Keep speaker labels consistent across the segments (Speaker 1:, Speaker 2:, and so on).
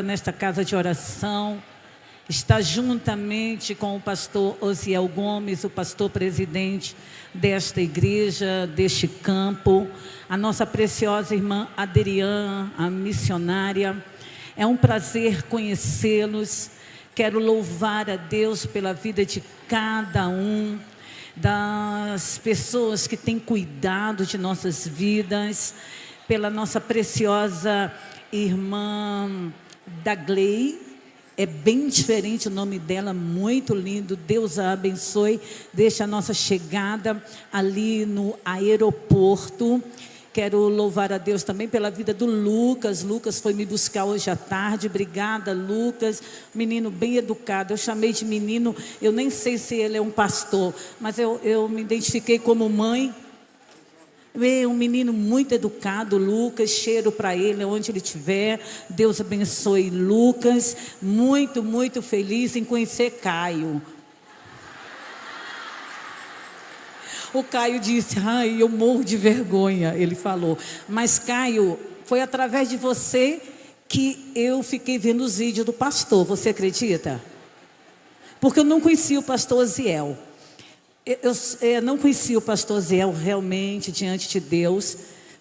Speaker 1: nesta casa de oração, está juntamente com o pastor Osiel Gomes, o pastor presidente desta igreja, deste campo, a nossa preciosa irmã Adriana, a missionária. É um prazer conhecê-los. Quero louvar a Deus pela vida de cada um, das pessoas que têm cuidado de nossas vidas, pela nossa preciosa irmã Dagley. É bem diferente o nome dela, muito lindo. Deus a abençoe. Deixa a nossa chegada ali no aeroporto. Quero louvar a Deus também pela vida do Lucas. Lucas foi me buscar hoje à tarde. Obrigada, Lucas. Menino bem educado. Eu chamei de menino, eu nem sei se ele é um pastor, mas eu me identifiquei como mãe. É um menino muito educado, Lucas. Cheiro para ele, onde ele estiver. Deus abençoe Lucas. Muito, muito feliz em conhecer Caio. O Caio disse: ai, eu morro de vergonha, ele falou. Mas Caio, foi através de você que eu fiquei vendo os vídeos do pastor, você acredita? Porque eu não conhecia o pastor Osiel. Eu não conhecia o pastor Osiel realmente diante de Deus.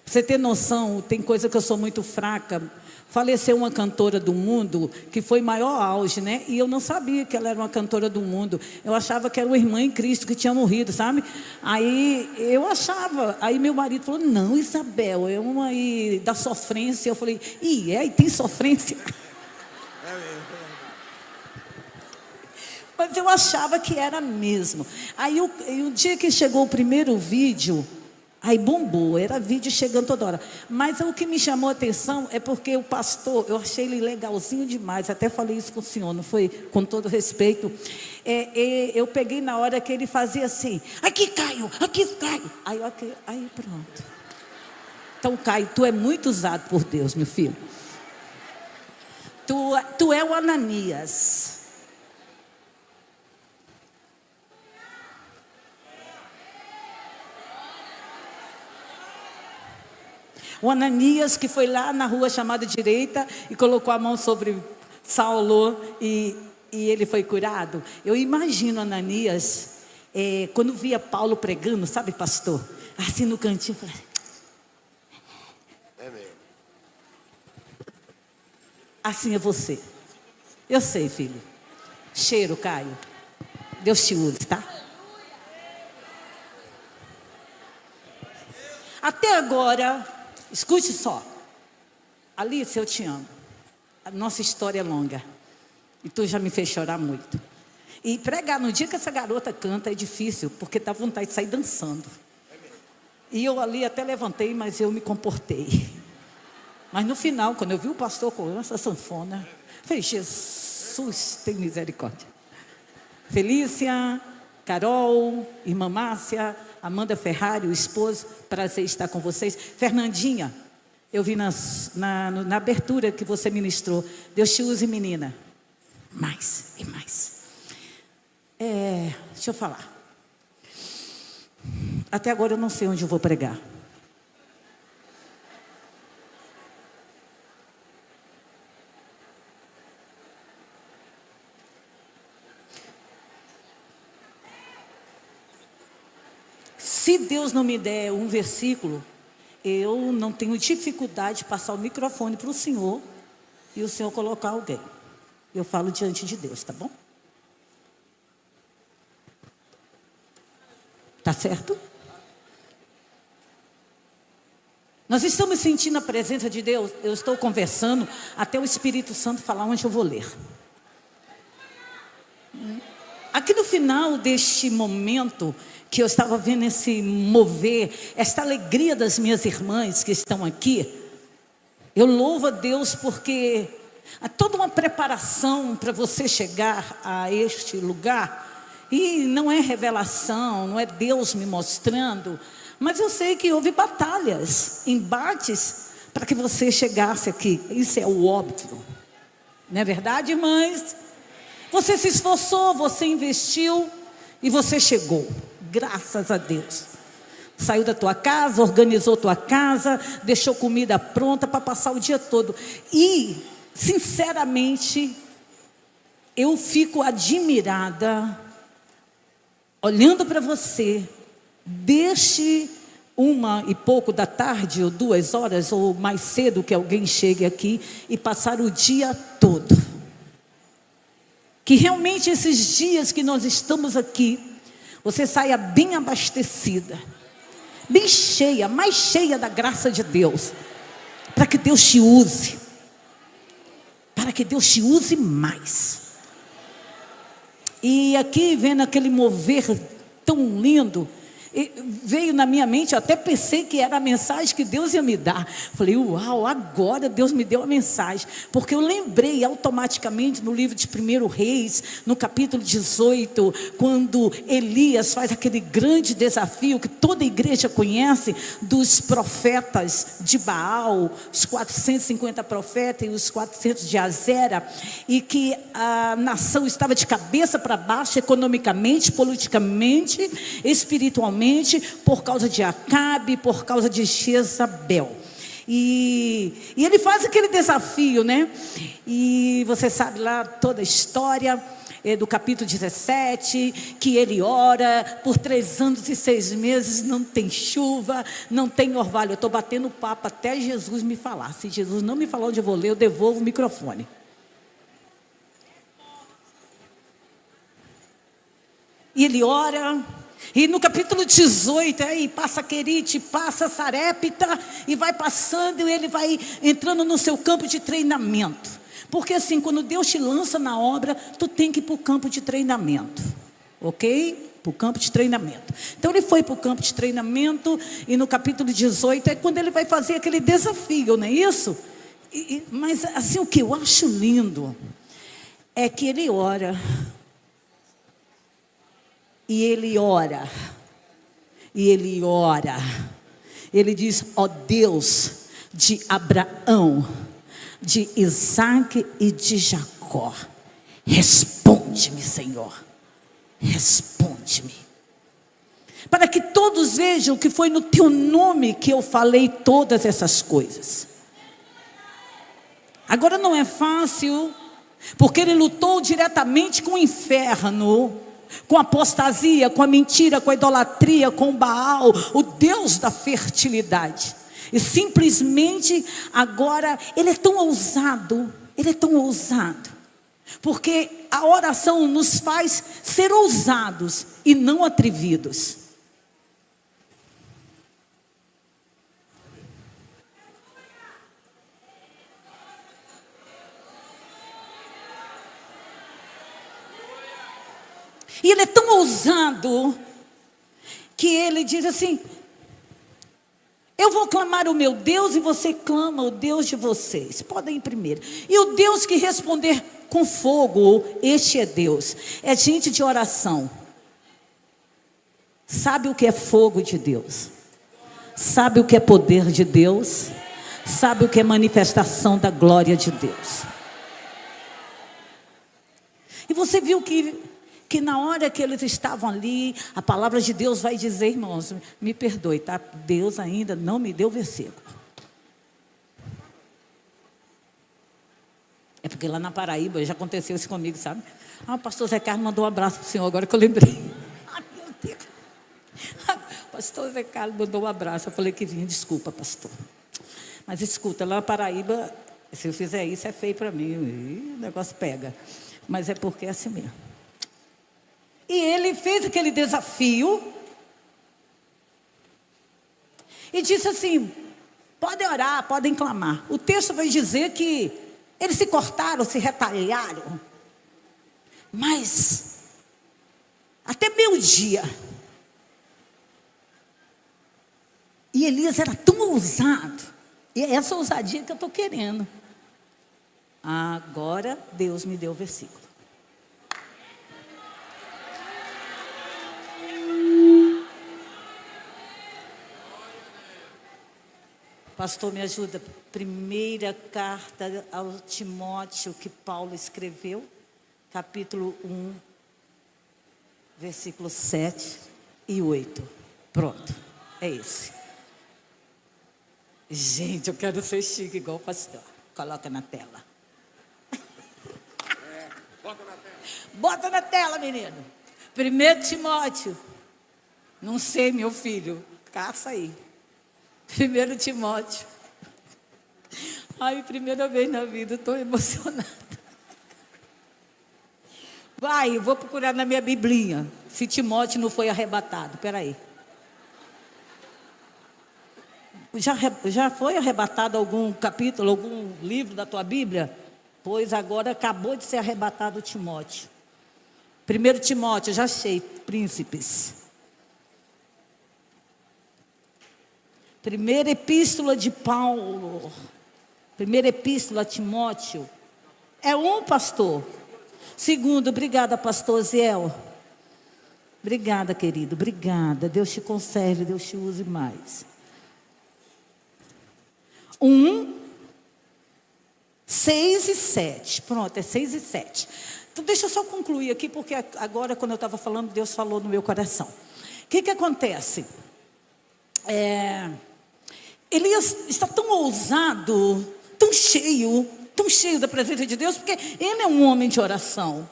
Speaker 1: Pra você ter noção, tem coisa que eu sou muito fraca. Faleceu uma cantora do mundo, que foi maior auge, né? E eu não sabia que ela era uma cantora do mundo. Eu achava que era uma irmã em Cristo que tinha morrido, sabe? Aí eu achava. Aí meu marido falou: não, Isabel, é uma aí da sofrência. Eu falei: e tem sofrência? Mas eu achava que era mesmo. Aí o dia que chegou o primeiro vídeo, aí bombou, era vídeo chegando toda hora. Mas o que me chamou a atenção é porque o pastor, eu achei ele legalzinho demais. Até falei isso com o senhor, não foi? Com todo respeito. Eu peguei na hora que ele fazia assim: aqui Caio, aqui Caio. Aí pronto. Então Caio, tu é muito usado por Deus, meu filho. Tu é o Ananias. O Ananias que foi lá na rua chamada direita e colocou a mão sobre Saulo e ele foi curado. Eu imagino Ananias, quando via Paulo pregando, sabe, pastor? Assim no cantinho, falei: é mesmo. Assim é você. Eu sei, filho. Cheiro, Caio. Deus te use, tá? Até agora, escute só. Alice, eu te amo. A nossa história é longa. E tu já me fez chorar muito. E pregar no dia que essa garota canta é difícil, porque dá vontade de sair dançando. E eu ali até levantei, mas eu me comportei. Mas no final, quando eu vi o pastor com essa sanfona, falei: Jesus, tem misericórdia. Felícia, Carol, irmã Márcia, Amanda Ferrari, o esposo, prazer estar com vocês. Fernandinha, eu vi na abertura que você ministrou. Deus te use, menina. Mais e mais. Deixa eu falar. Até agora eu não sei onde eu vou pregar. Se Deus não me der um versículo, eu não tenho dificuldade de passar o microfone para o senhor e o senhor colocar alguém. Eu falo diante de Deus, tá bom? Tá certo? Nós estamos sentindo a presença de Deus. Eu estou conversando até o Espírito Santo falar onde eu vou ler. Aqui no final deste momento que eu estava vendo esse mover, esta alegria das minhas irmãs que estão aqui, eu louvo a Deus porque há toda uma preparação para você chegar a este lugar. E não é revelação, não é Deus me mostrando, mas eu sei que houve batalhas, embates para que você chegasse aqui. Isso é o óbvio, não é verdade, irmãs? Você se esforçou, você investiu e você chegou. Graças a Deus. Saiu da tua casa, organizou tua casa, deixou comida pronta para passar o dia todo. E sinceramente, eu fico admirada, olhando para você, desde 1h pouco da tarde, ou 2 horas, ou mais cedo que alguém chegue aqui, e passar o dia todo. Que realmente esses dias que nós estamos aqui, você saia bem abastecida, bem cheia, mais cheia da graça de Deus, para que Deus te use, mais. E aqui, vendo aquele mover tão lindo, veio na minha mente, eu até pensei que era a mensagem que Deus ia me dar. Falei, uau, agora Deus me deu a mensagem, porque eu lembrei automaticamente no livro de 1 Reis, no capítulo 18, quando Elias faz aquele grande desafio que toda a igreja conhece, dos profetas de Baal, os 450 profetas e os 400 de Azera, e que a nação estava de cabeça para baixo, economicamente, politicamente, espiritualmente, por causa de Acabe, por causa de Jezabel. E ele faz aquele desafio, né? E você sabe lá toda a história do capítulo 17, que ele ora por 3 anos e 6 meses, não tem chuva, não tem orvalho. Eu estou batendo papo até Jesus me falar. Se Jesus não me falar onde eu vou ler, eu devolvo o microfone. E ele ora. E no capítulo 18, aí passa Querite, passa Sarepta, e vai passando, e ele vai entrando no seu campo de treinamento. Porque assim, quando Deus te lança na obra, tu tem que ir para o campo de treinamento, ok? Para o campo de treinamento. Então ele foi para o campo de treinamento, e no capítulo 18 é quando ele vai fazer aquele desafio, não é isso? Mas assim, o que eu acho lindo é que ele ora. E ele ora, ele diz, ó Deus de Abraão, de Isaac e de Jacó, responde-me, Senhor, responde-me, para que todos vejam que foi no teu nome que eu falei todas essas coisas. Agora não é fácil, porque ele lutou diretamente com o inferno, com a apostasia, com a mentira, com a idolatria, com o Baal, o Deus da fertilidade. E simplesmente agora ele é tão ousado, porque a oração nos faz ser ousados e não atrevidos. E ele é tão ousado, que ele diz assim, eu vou clamar o meu Deus, e você clama o Deus de vocês. Podem ir primeiro. E o Deus que responder com fogo, este é Deus. É gente de oração. Sabe o que é fogo de Deus? Sabe o que é poder de Deus? Sabe o que é manifestação da glória de Deus? E você viu que na hora que eles estavam ali, a palavra de Deus vai dizer, irmãos, me perdoe, tá? Deus ainda não me deu o versículo. É porque lá na Paraíba já aconteceu isso comigo, sabe? O pastor Zé Carlos mandou um abraço para o senhor, agora que eu lembrei. Ai, meu Deus. O pastor Zé Carlos mandou um abraço. Eu falei que vinha, desculpa, pastor. Mas escuta, lá na Paraíba, se eu fizer isso é feio para mim. O negócio pega. Mas é porque é assim mesmo. E ele fez aquele desafio e disse assim, podem orar, podem clamar. O texto vai dizer que eles se cortaram, se retalharam, mas até meio-dia. E Elias era tão ousado, e é essa ousadia que eu estou querendo. Agora Deus me deu o versículo. Pastor, me ajuda. Primeira carta ao Timóteo que Paulo escreveu, capítulo 1, versículos 7 e 8. Pronto, é esse. Gente, eu quero ser chique igual o pastor. Coloca na tela.
Speaker 2: Bota na tela, menino. 1 Timóteo. Não sei, meu filho. Caça aí. 1 Timóteo. Ai, primeira vez na vida, estou emocionada. Vai, eu vou procurar na minha Biblinha. Se Timóteo não foi arrebatado. Espera aí. Já foi arrebatado algum capítulo, algum livro da tua Bíblia? Pois agora acabou de ser arrebatado Timóteo. 1 Timóteo, já achei, príncipes. Primeira epístola de Paulo. Primeira epístola a Timóteo. É um, pastor. Segundo, obrigada, pastor Ziel. Obrigada, querido, obrigada. Deus te conserve, Deus te use mais. 6 e 7. Pronto, é 6 e 7. Então, deixa eu só concluir aqui, porque agora, quando eu estava falando, Deus falou no meu coração. O que acontece? Elias está tão ousado, tão cheio da presença de Deus, porque ele é um homem de oração.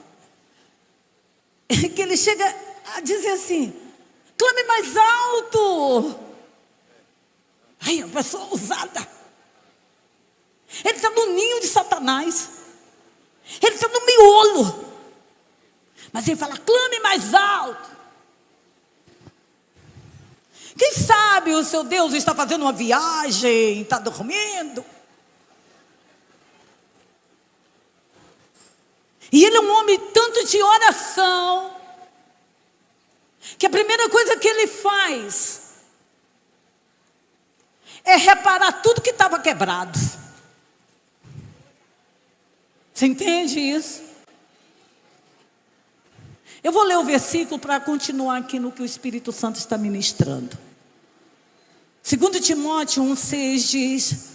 Speaker 2: Que ele chega a dizer assim: clame mais alto. Ai, uma pessoa ousada. Ele está no ninho de Satanás. Ele está no miolo. Mas ele fala: clame mais alto. Quem sabe o seu Deus está fazendo uma viagem, está dormindo. E ele é um homem tanto de oração, que a primeira coisa que ele faz é reparar tudo que estava quebrado. Você entende isso? Eu vou ler o versículo para continuar aqui no que o Espírito Santo está ministrando. 2 Timóteo 1,6 diz: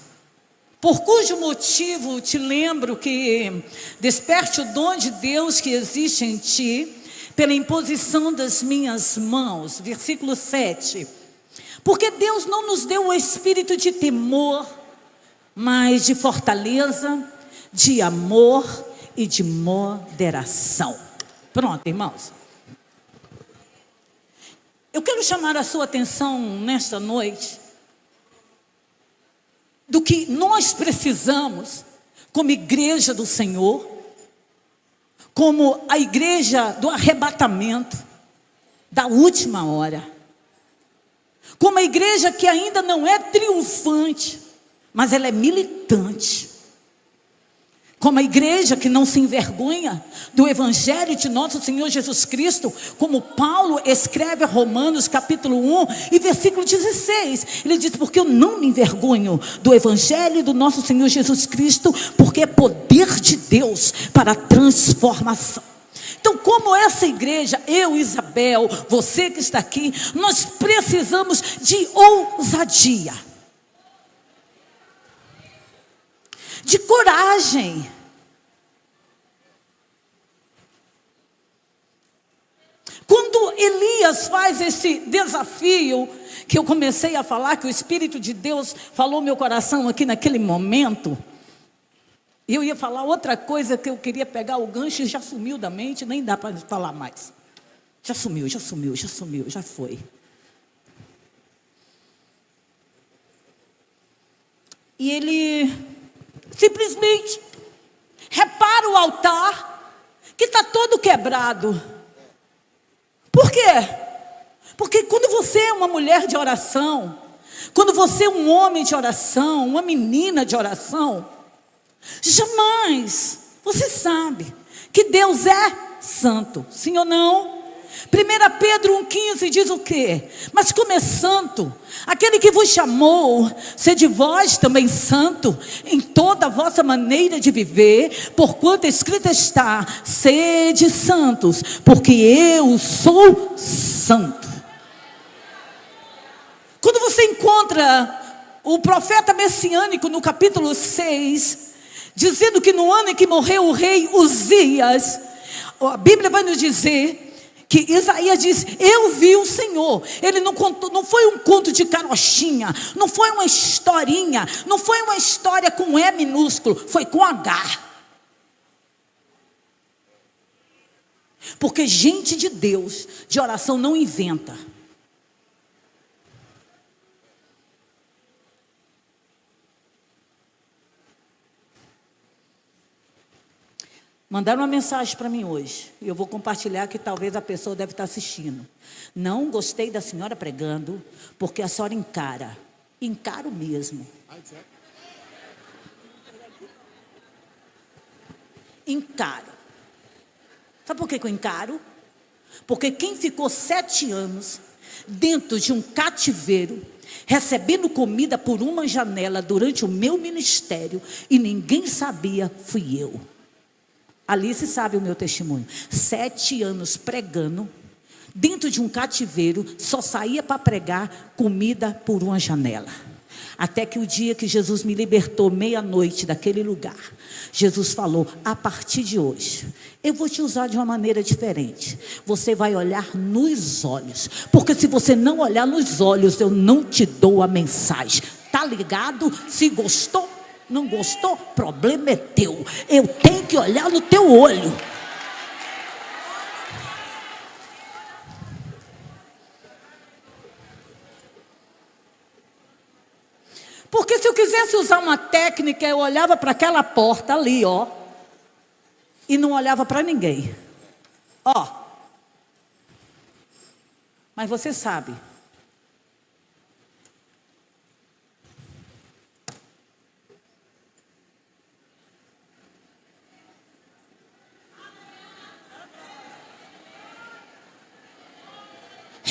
Speaker 2: por cujo motivo te lembro que desperte o dom de Deus que existe em ti, pela imposição das minhas mãos. Versículo 7. Porque Deus não nos deu o espírito de temor, mas de fortaleza, de amor e de moderação. Pronto, irmãos. Eu quero chamar a sua atenção nesta noite do que nós precisamos como igreja do Senhor, como a igreja do arrebatamento, da última hora, como a igreja que ainda não é triunfante, mas ela é militante, como a igreja que não se envergonha do evangelho de nosso Senhor Jesus Cristo, como Paulo escreve a Romanos capítulo 1 e versículo 16, ele diz: porque eu não me envergonho do evangelho do nosso Senhor Jesus Cristo, porque é poder de Deus para a transformação. Então, como essa igreja, eu, Isabel, você que está aqui, nós precisamos de ousadia, de coragem. Quando Elias faz esse desafio, que eu comecei a falar, que o Espírito de Deus falou no meu coração aqui naquele momento, eu ia falar outra coisa que eu queria pegar o gancho e já sumiu da mente, nem dá para falar mais. Já sumiu, já foi. E ele simplesmente repara o altar, que está todo quebrado. Por quê? Porque quando você é uma mulher de oração, quando você é um homem de oração, uma menina de oração, jamais, você sabe que Deus é santo, sim ou não? 1 Pedro 1,15 diz o quê? Mas como é santo, aquele que vos chamou, sede vós também santo, em toda a vossa maneira de viver, porquanto escrito está: sede santos, porque eu sou santo. Quando você encontra o profeta messiânico no capítulo 6, dizendo que no ano em que morreu o rei Uzias, a Bíblia vai nos dizer que Isaías diz: eu vi o Senhor. Ele não contou, não foi um conto de carochinha, não foi uma historinha, não foi uma história com E minúsculo, foi com H. Porque gente de Deus, de oração, não inventa. Mandaram uma mensagem para mim hoje, e eu vou compartilhar que talvez a pessoa deve estar assistindo. Não gostei da senhora pregando, porque a senhora encara. Encaro mesmo. Encaro. Sabe por que eu encaro? Porque quem ficou 7 anos dentro de um cativeiro, recebendo comida por uma janela durante o meu ministério, e ninguém sabia, fui eu. Alice sabe o meu testemunho. 7 anos pregando, dentro de um cativeiro, só saía para pregar comida por uma janela. Até que o dia que Jesus me libertou, meia-noite daquele lugar, Jesus falou: a partir de hoje, eu vou te usar de uma maneira diferente. Você vai olhar nos olhos, porque se você não olhar nos olhos, eu não te dou a mensagem. Tá ligado? Se gostou, não gostou, problema é teu. Eu tenho que olhar no teu olho. Porque se eu quisesse usar uma técnica, eu olhava para aquela porta ali, ó, e não olhava para ninguém. Ó. Mas você sabe.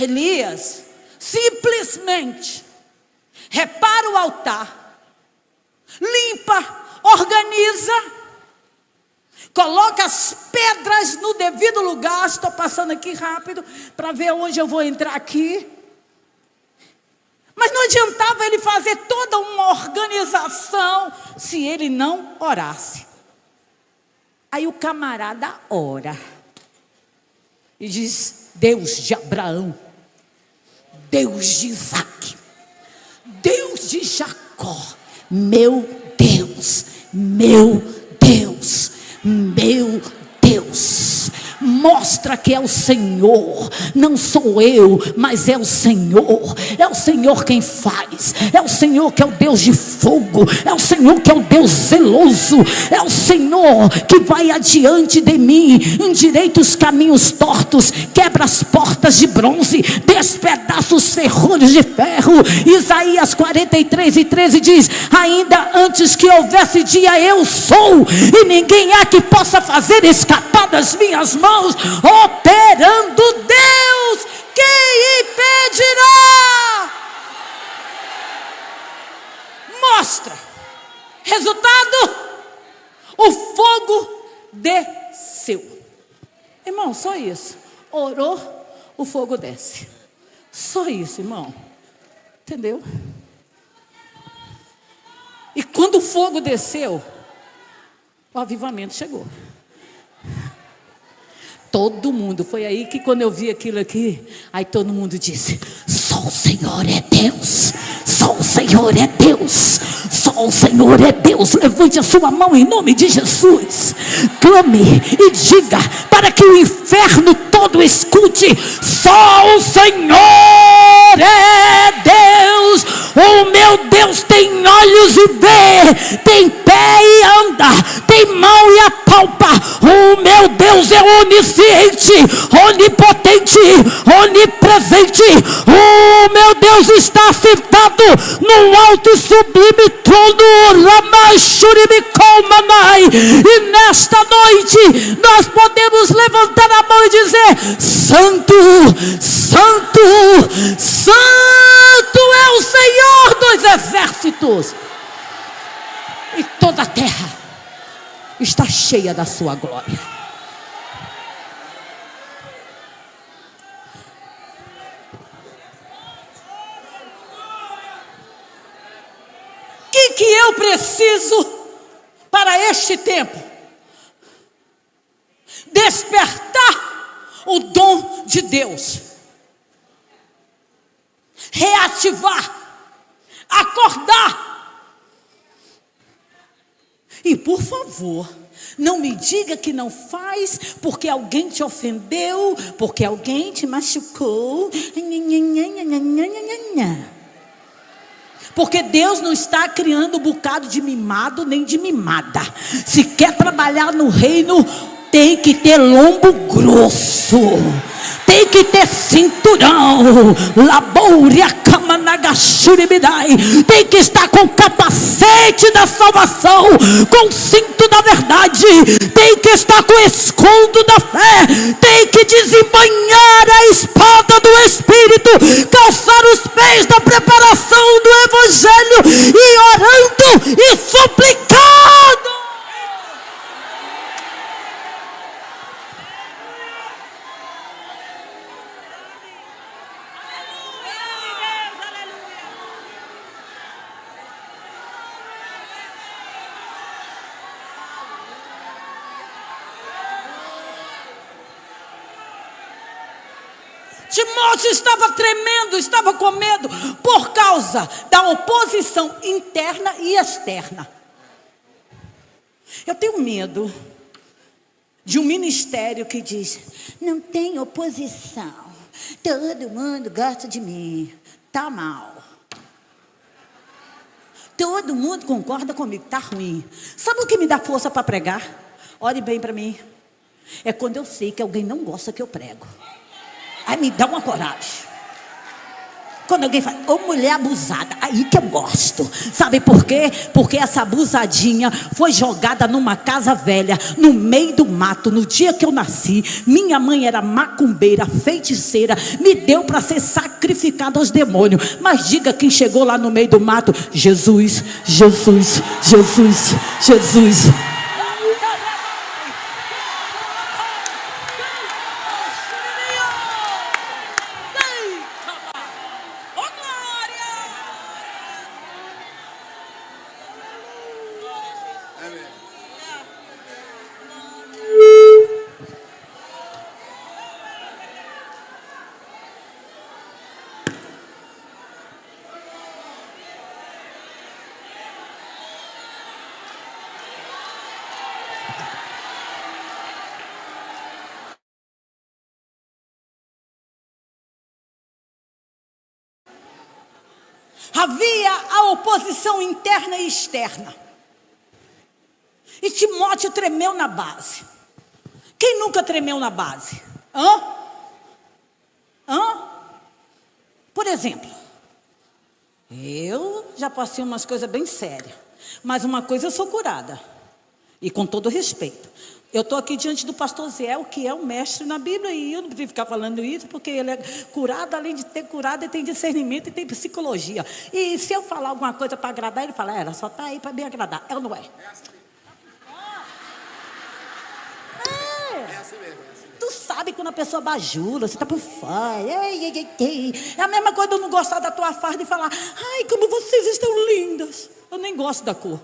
Speaker 2: Elias simplesmente repara o altar, limpa, organiza, coloca as pedras no devido lugar. Estou passando aqui rápido para ver onde eu vou entrar aqui. Mas não adiantava ele fazer toda uma organização se ele não orasse. Aí o camarada ora e diz: Deus de Abraão, Deus de Isaac, Deus de Jacó, meu Deus, meu Deus, meu Deus, mostra que é o Senhor, não sou eu, mas é o Senhor quem faz, é o Senhor que é o Deus de fogo, é o Senhor que é o Deus zeloso, é o Senhor que vai adiante de mim, endireita os caminhos tortos, quebra as portas de bronze, despedaça os ferrolhos de ferro. Isaías 43:13 diz: ainda antes que houvesse dia, eu sou, e ninguém há que possa fazer escapar das minhas mãos. Operando Deus, quem impedirá? Mostra. Resultado: o fogo desceu. Irmão, só isso. Orou, o fogo desce. Só isso, irmão. Entendeu? E quando o fogo desceu, o avivamento chegou. Todo mundo, foi aí que quando eu vi aquilo aqui, aí todo mundo disse: só o Senhor é Deus, só o Senhor é Deus, só o Senhor é Deus. Levante a sua mão em nome de Jesus, clame e diga para que o inferno todo escute: só o Senhor é Deus. O meu Deus tem olhos e vê, tem pé e anda, tem mão e apalpa. O meu Deus é onisciente, onipotente, onipresente. O meu Deus está sentado num alto e sublime trono, Ramachurimicolmanai. E nesta noite nós podemos levantar a mão e dizer: Santo, Santo, Santo é o Senhor dos exércitos, e toda a terra está cheia da sua glória. O que eu preciso para este tempo? Despertar o dom de Deus, reativar, acordar. E por favor, Não me diga que não faz, porque alguém te ofendeu, porque alguém te machucou. Porque Deus não está criando um bocado de mimado nem de mimada. Se quer trabalhar no reino, tem que ter lombo grosso, tem que ter cinturão, labouria, camanagashuribidai, tem que estar com capacete da salvação, com cinto da verdade, tem que estar com escudo da fé, tem que desembanhar a espada do Espírito, calçar os pés da preparação do Evangelho e orando e suplicando. Timóteo estava tremendo, estava com medo, por causa da oposição interna e externa. Eu tenho medo de um ministério que diz: não tem oposição, todo mundo gosta de mim, está mal. Todo mundo concorda comigo, está ruim. Sabe o que me dá força para pregar? Olhe bem para mim. É quando eu sei que alguém não gosta que eu prego. Aí me dá uma coragem. Quando alguém fala, ô mulher abusada, aí que eu gosto. Sabe por quê? Porque essa abusadinha foi jogada numa casa velha, no meio do mato, no dia que eu nasci. Minha mãe era macumbeira, feiticeira, me deu para ser sacrificada aos demônios. Mas diga quem chegou lá no meio do mato: Jesus, Jesus, Jesus, Jesus. Havia a oposição interna e externa. E Timóteo tremeu na base. Quem nunca tremeu na base? Por exemplo, eu já passei umas coisas bem sérias, mas uma coisa eu sou curada. E com todo respeito, eu estou aqui diante do pastor Zé, que é um mestre na Bíblia, e eu não preciso ficar falando isso, porque ele é curado, além de ter curado, ele tem discernimento e tem psicologia. E se eu falar alguma coisa para agradar, ele fala: ela só está aí para me agradar. É ou não é? É assim mesmo. Tu sabe quando a pessoa bajula, você está por fora. É a mesma coisa de eu não gostar da tua farda e falar: ai, como vocês estão lindas. Eu nem gosto da cor.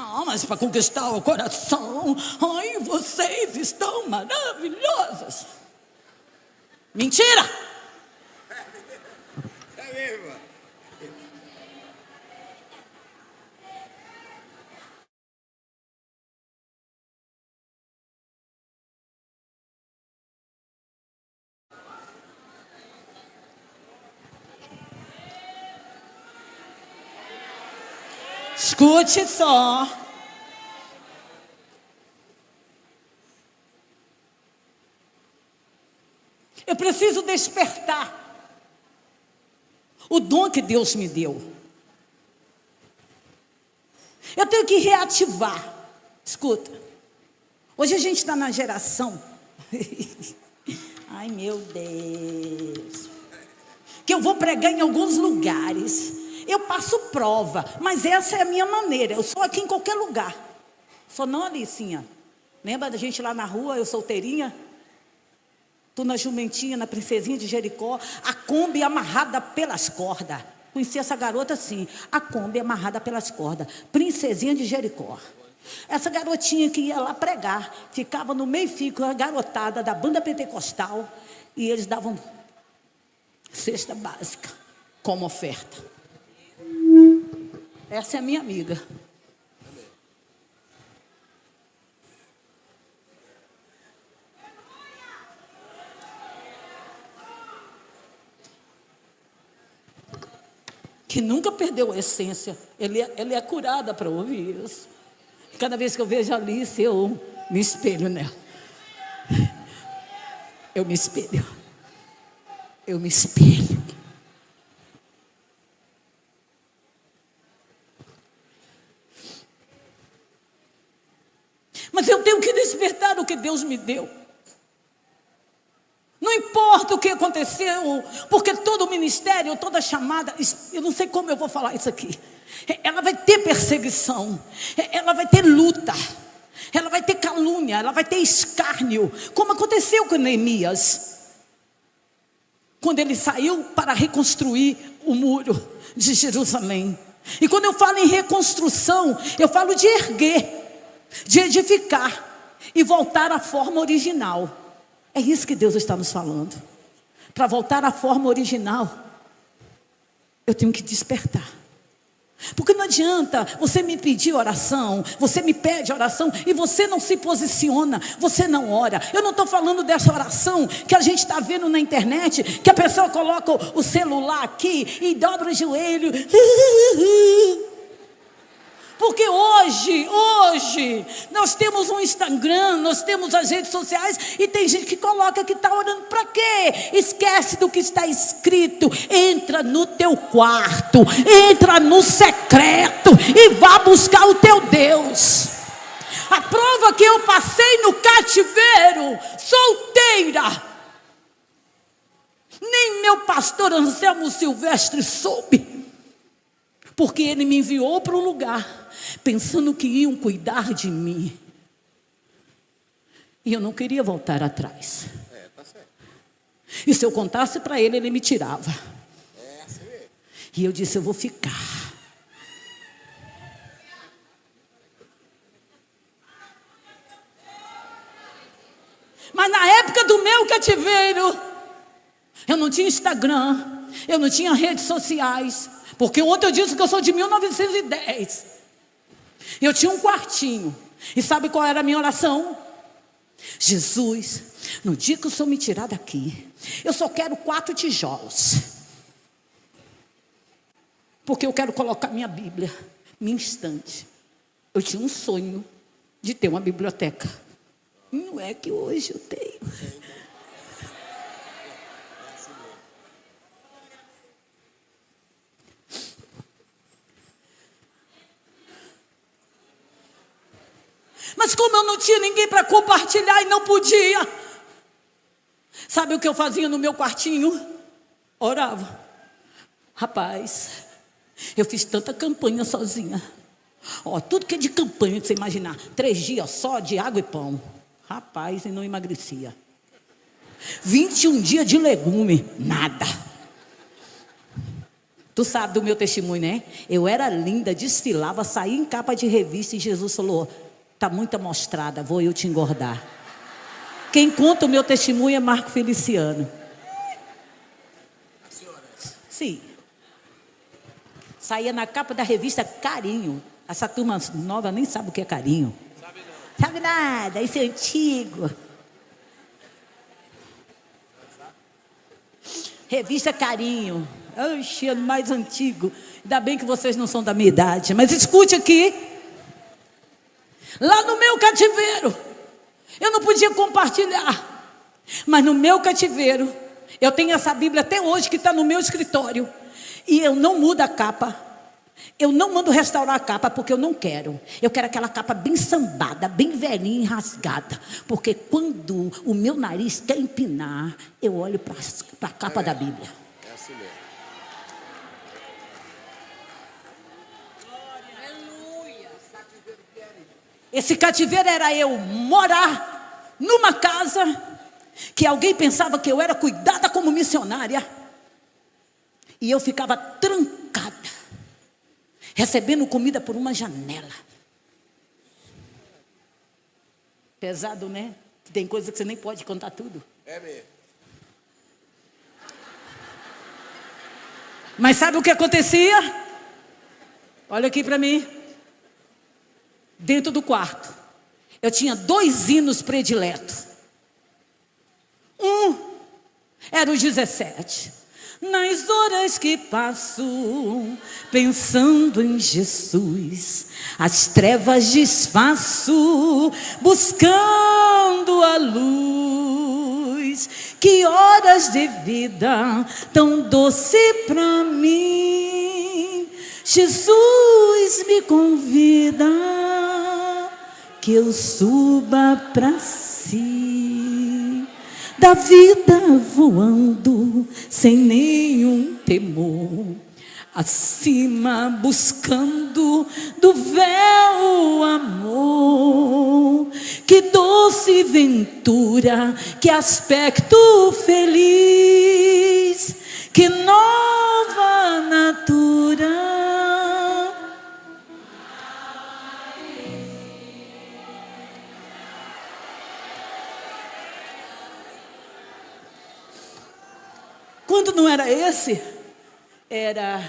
Speaker 2: Ah, mas para conquistar o coração, ai, vocês estão maravilhosas. Mentira! É mesmo. Escute só. Eu preciso despertar o dom que Deus me deu. Eu tenho que reativar. Escuta, hoje a gente está na geração ai meu Deus, que eu vou pregar em alguns lugares. Eu passo prova, mas essa é a minha maneira. Eu sou aqui em qualquer lugar. Sou não, Alicinha. Lembra da gente lá na rua, eu solteirinha? Tu na jumentinha, na princesinha de Jericó, a Kombi amarrada pelas cordas. Conheci essa garota assim, a Kombi amarrada pelas cordas, princesinha de Jericó. Essa garotinha que ia lá pregar, ficava no meio-fio com a garotada da banda pentecostal, e eles davam cesta básica como oferta. Essa é a minha amiga. que nunca perdeu a essência, ela é curada para ouvir isso. Cada vez que eu vejo a Alice, eu me espelho nela. Eu me espelho. Eu me espelho. Mas eu tenho que despertar o que Deus me deu. Não importa o que aconteceu, porque todo ministério, toda chamada, eu não sei como eu vou falar isso aqui. Ela vai ter perseguição, ela vai ter luta, ela vai ter calúnia, ela vai ter escárnio, como aconteceu com Neemias, quando ele saiu para reconstruir o muro de Jerusalém. E quando eu falo em reconstrução, eu falo de erguer, de edificar e voltar à forma original. É isso que Deus está nos falando. Para voltar à forma original, eu tenho que despertar. Porque não adianta você me pedir oração, você me pede oração e você não se posiciona, você não ora. Eu não estou falando dessa oração que a gente está vendo na internet, que a pessoa coloca o celular aqui e dobra o joelho. Porque hoje, nós temos um Instagram, nós temos as redes sociais e tem gente que coloca que está orando para quê? Esquece do que está escrito, entra no teu quarto, entra no secreto e vá buscar o teu Deus. A prova que eu passei no cativeiro, solteira, nem meu pastor Anselmo Silvestre soube, porque ele me enviou para um lugar pensando que iam cuidar de mim, e eu não queria voltar atrás.
Speaker 3: Tá certo.
Speaker 2: E se eu contasse para ele, ele me tirava.
Speaker 3: Assim mesmo.
Speaker 2: E eu disse, eu vou ficar. Mas na época do meu cativeiro, eu não tinha Instagram, eu não tinha redes sociais, porque ontem eu disse que eu sou de 1910. Eu tinha um quartinho. E sabe qual era a minha oração? Jesus, no dia que o Senhor me tirar daqui, eu só quero 4 tijolos. Porque eu quero colocar minha Bíblia, minha estante. Eu tinha um sonho de ter uma biblioteca. Não é que hoje eu tenho. Mas como eu não tinha ninguém para compartilhar e não podia, sabe o que eu fazia no meu quartinho? Orava. Rapaz, eu fiz tanta campanha sozinha. Tudo que é de campanha, você imaginar, 3 dias só de água e pão. Rapaz, e não emagrecia. 21 dias de legume, nada. Tu sabe do meu testemunho, né? Eu era linda, desfilava, saía em capa de revista e Jesus falou, está muito amostrada, vou eu te engordar. Quem conta o meu testemunho é Marco Feliciano.
Speaker 3: A senhora?
Speaker 2: Sim. Saía na capa da revista Carinho. Essa turma nova nem sabe o que é carinho.
Speaker 3: Sabe não.
Speaker 2: Sabe nada, isso é antigo. Revista Carinho. Oxe, é mais antigo. Ainda bem que vocês não são da minha idade. Mas escute aqui. Lá no meu cativeiro, eu não podia compartilhar. Mas no meu cativeiro, eu tenho essa Bíblia até hoje que está no meu escritório. E eu não mudo a capa. Eu não mando restaurar a capa porque eu não quero. Eu quero aquela capa bem sambada, bem velhinha e rasgada. Porque quando o meu nariz quer empinar, eu olho para a capa da Bíblia.
Speaker 3: É assim mesmo.
Speaker 2: Esse cativeiro era eu morar numa casa que alguém pensava que eu era cuidada como missionária. E eu ficava trancada, recebendo comida por uma janela. Pesado, né? Tem coisa que você nem pode contar tudo.
Speaker 3: É mesmo.
Speaker 2: Mas sabe o que acontecia? Olha aqui para mim. Dentro do quarto, eu tinha 2 hinos prediletos. Um era os 17. Nas horas que passo pensando em Jesus, as trevas desfaço buscando a luz. Que horas de vida tão doce pra mim. Jesus me convida que eu suba pra si, da vida voando sem nenhum temor, acima buscando do véu amor. Que doce ventura, que aspecto feliz, que nova natura. Quando não era esse, era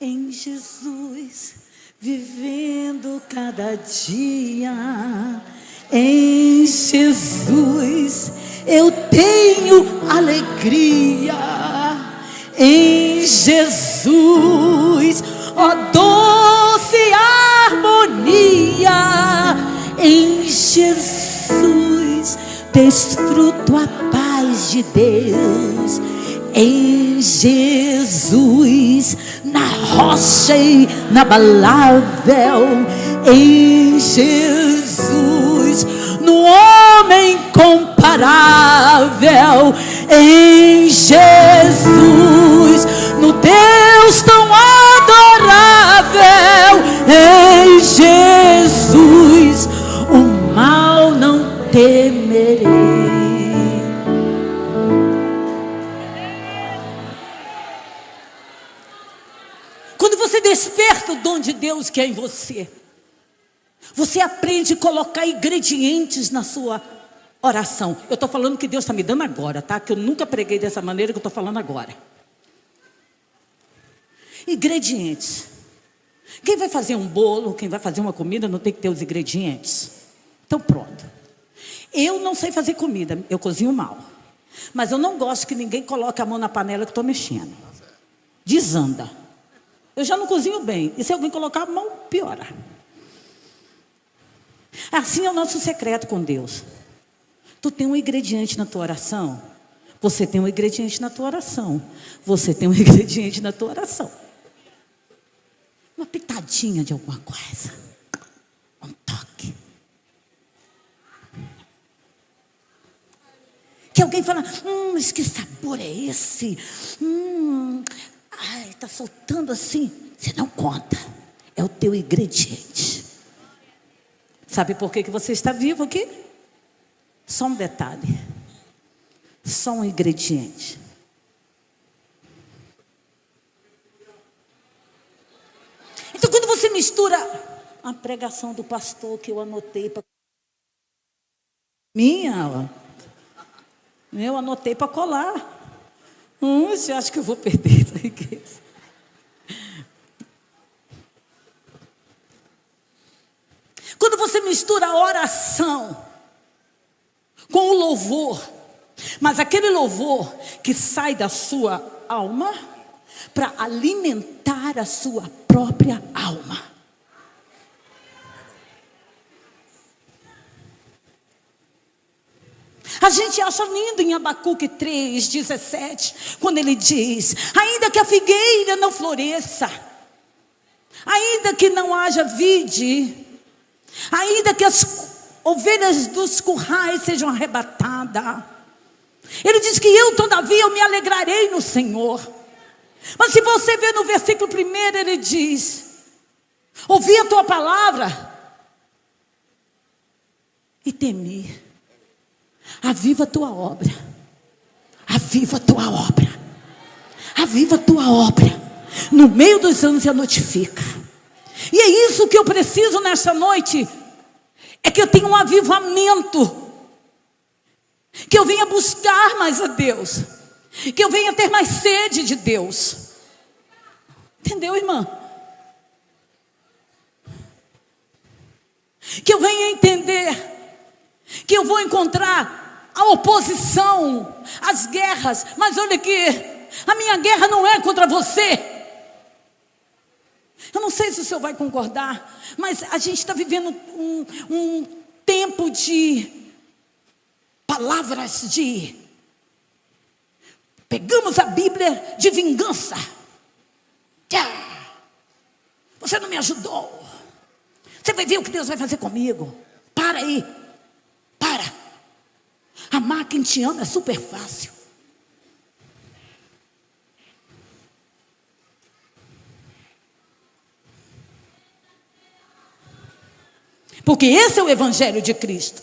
Speaker 2: em Jesus, vivendo cada dia. Em Jesus eu tenho alegria. Em Jesus, ó doce harmonia. Em Jesus desfruto a paz de Deus. Em Jesus, na rocha inabalável. Em Jesus, no homem comparável. Em Jesus, no Deus tão adorável. Em Jesus, o mal não temerei. Quando você desperta o dom de Deus que é em você, você aprende a colocar ingredientes na sua oração. Eu estou falando que Deus está me dando agora, tá? Que eu nunca preguei dessa maneira que eu estou falando agora. Ingredientes. Quem vai fazer um bolo, quem vai fazer uma comida, não tem que ter os ingredientes. Então pronto. Eu não sei fazer comida, eu cozinho mal. Mas eu não gosto que ninguém coloque a mão na panela que eu estou mexendo. Desanda. Eu já não cozinho bem. E se alguém colocar a mão, piora. Assim é o nosso secreto com Deus. Tu tem um ingrediente na tua oração. Você tem um ingrediente na tua oração. Você tem um ingrediente na tua oração. Uma pitadinha de alguma coisa. Um toque. Que alguém fala, mas que sabor é esse? Ai, está soltando assim. Você não conta. É o teu ingrediente. Sabe por que você está vivo aqui? Só um detalhe. Só um ingrediente. Então quando você mistura a pregação do pastor que eu anotei para eu anotei para colar. Você acha que eu vou perder essa riqueza? Quando você mistura a oração com o louvor, mas aquele louvor que sai da sua alma para alimentar a sua própria alma. A gente acha lindo em Abacuque 3:17, quando ele diz: ainda que a figueira não floresça, ainda que não haja vide, ainda que as ovelhas dos currais sejam arrebatadas, ele diz que eu todavia eu me alegrarei no Senhor. Mas se você ver no versículo 1, ele diz: ouvi a tua palavra e temi. Aviva a tua obra. Aviva a tua obra. Aviva a tua obra. No meio dos anos a notifica. E é isso que eu preciso nesta noite. É que eu tenha um avivamento. Que eu venha buscar mais a Deus. Que eu venha ter mais sede de Deus. Entendeu, irmã? Que eu venha entender que eu vou encontrar a oposição, as guerras, mas olha aqui, A minha guerra não é contra você. Eu não sei se o senhor vai concordar, mas a gente está vivendo um tempo de palavras de... Pegamos a Bíblia de vingança. Você não me ajudou. Você vai ver o que Deus vai fazer comigo. Para aí. Para. Amar quem te ama é super fácil. Porque esse é o evangelho de Cristo.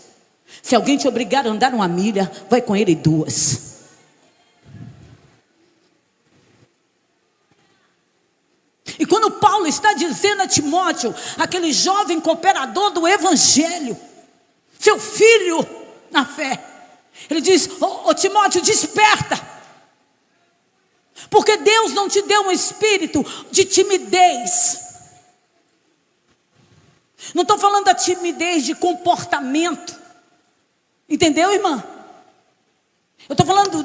Speaker 2: Se alguém te obrigar a andar 1 milha, vai com ele 2. E quando Paulo está dizendo a Timóteo, aquele jovem cooperador do evangelho, seu filho na fé, ele diz: ô Timóteo, desperta, porque Deus não te deu um espírito de timidez. Não estou falando da timidez de comportamento, entendeu, irmã? Eu estou falando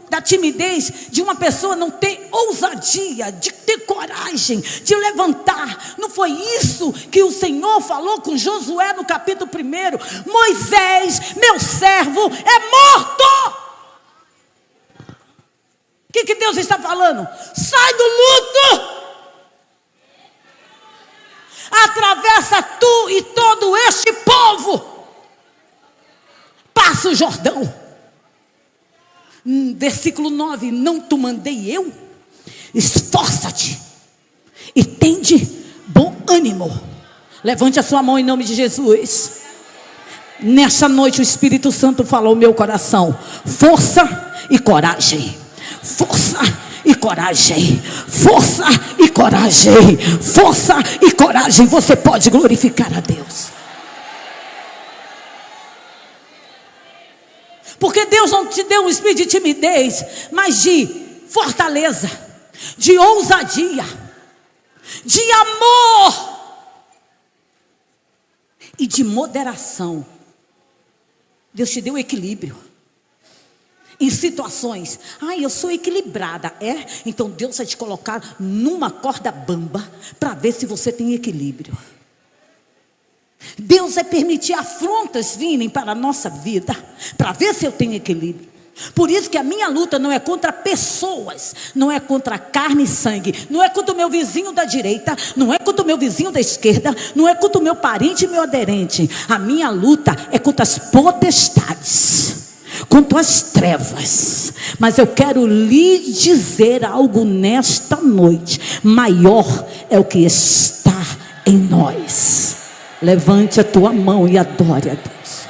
Speaker 2: da timidez de uma pessoa não ter ousadia, de ter coragem, de levantar. Não foi isso que o Senhor falou com Josué no capítulo 1? Moisés, meu servo, é morto. O que Deus está falando? Sai do luto. Atravessa tu e todo este povo. Passa o Jordão. Versículo 9: não te mandei eu? Esforça-te e tende bom ânimo. Levante a sua mão em nome de Jesus. Nesta noite o Espírito Santo falou ao meu coração: força e coragem. Força e coragem. Força e coragem. Força e coragem. Você pode glorificar a Deus. Porque Deus não te deu um espírito de timidez, mas de fortaleza, de ousadia, de amor e de moderação. Deus te deu equilíbrio. Em situações, eu sou equilibrada, então Deus vai te colocar numa corda bamba, para ver se você tem equilíbrio. Deus vai permitir afrontas virem para a nossa vida, para ver se eu tenho equilíbrio. Por isso que a minha luta não é contra pessoas, não é contra carne e sangue, não é contra o meu vizinho da direita, não é contra o meu vizinho da esquerda, não é contra o meu parente e meu aderente. A minha luta é contra as potestades, contra as trevas. Mas eu quero lhe dizer algo nesta noite: maior é o que está em nós. Levante a tua mão e adore a Deus.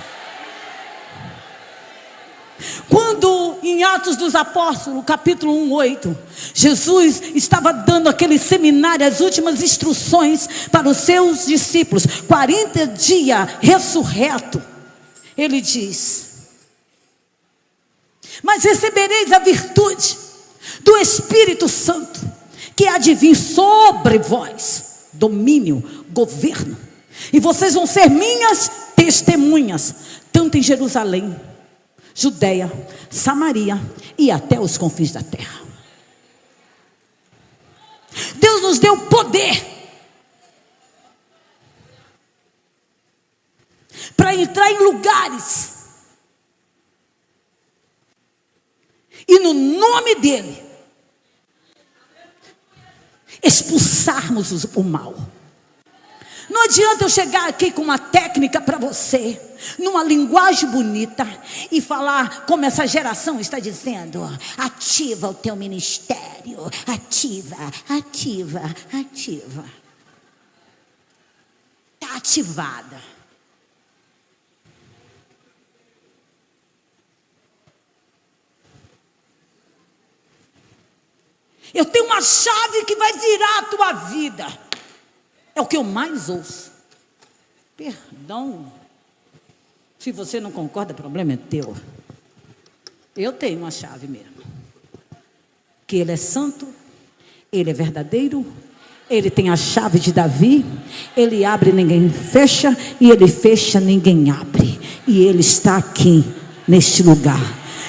Speaker 2: Quando em Atos dos Apóstolos, capítulo 1:8, Jesus estava dando aquele seminário, as últimas instruções para os seus discípulos, 40 dias ressurreto, ele diz: mas recebereis a virtude do Espírito Santo, que há de vir sobre vós, domínio, governo, e vocês vão ser minhas testemunhas, tanto em Jerusalém, Judeia, Samaria e até os confins da terra. Deus nos deu poder para entrar em lugares e no nome dele expulsarmos o mal. Não adianta eu chegar aqui com uma técnica para você, numa linguagem bonita, e falar como essa geração está dizendo: ativa o teu ministério, ativa, ativa, ativa. Está ativada. Eu tenho uma chave que vai virar a tua vida. É o que eu mais ouço. Perdão. Se você não concorda, o problema é teu. Eu tenho uma chave mesmo. Que ele é santo, ele é verdadeiro, ele tem a chave de Davi, ele abre, ninguém fecha, e ele fecha, ninguém abre. E ele está aqui, neste lugar.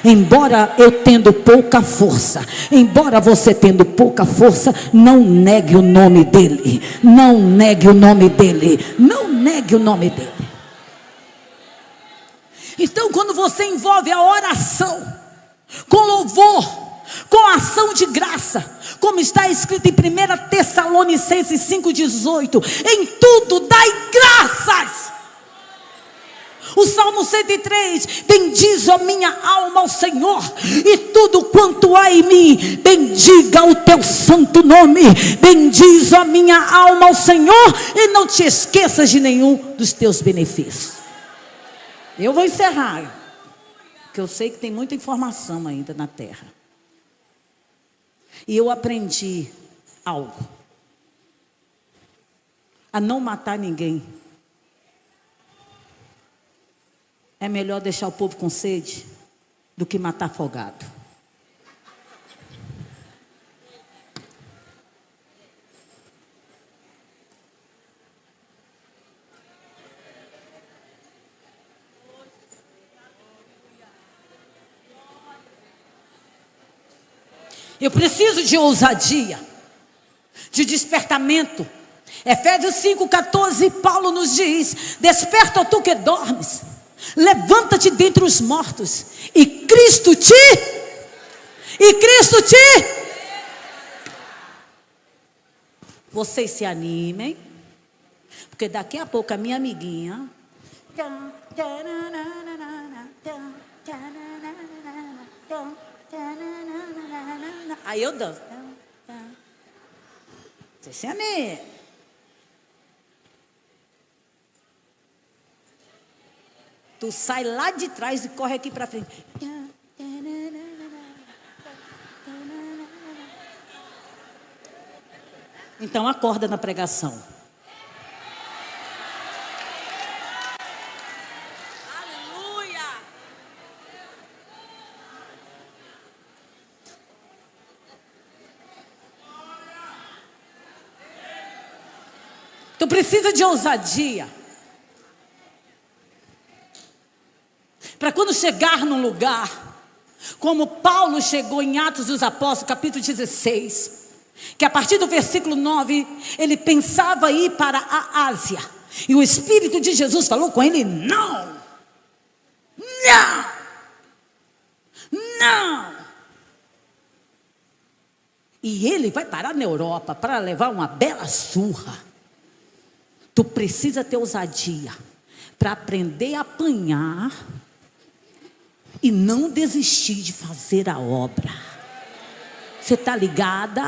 Speaker 2: Embora eu tendo pouca força, embora você tendo pouca força, não negue o nome dele. Não negue o nome dele. Não negue o nome dele. Então, quando você envolve a oração com louvor, com ação de graça, como está escrito em 1 Tessalonicenses 5,18, em tudo dai graças. O Salmo 103, bendize a minha alma ao Senhor, e tudo quanto há em mim, bendiga o teu santo nome. Bendize a minha alma ao Senhor, e não te esqueças de nenhum dos teus benefícios. Eu vou encerrar, porque eu sei que tem muita informação ainda na terra. E eu aprendi algo: a não matar ninguém. É melhor deixar o povo com sede do que matar afogado. Eu preciso de ousadia, de despertamento. Efésios 5,14, Paulo nos diz: desperta, ó tu que dormes, levanta-te dentre os mortos, e Cristo te vocês se animem, porque daqui a pouco a minha amiguinha aí eu danço. Vocês se animem. Tu sai lá de trás e corre aqui para frente. Então acorda na pregação. Aleluia! Tu precisa de ousadia para quando chegar num lugar, como Paulo chegou em Atos dos Apóstolos, capítulo 16, que a partir do versículo 9, ele pensava ir para a Ásia, e o Espírito de Jesus falou com ele: não, e ele vai parar na Europa para levar uma bela surra. Tu precisa ter ousadia para aprender a apanhar e não desistir de fazer a obra. Você está ligada?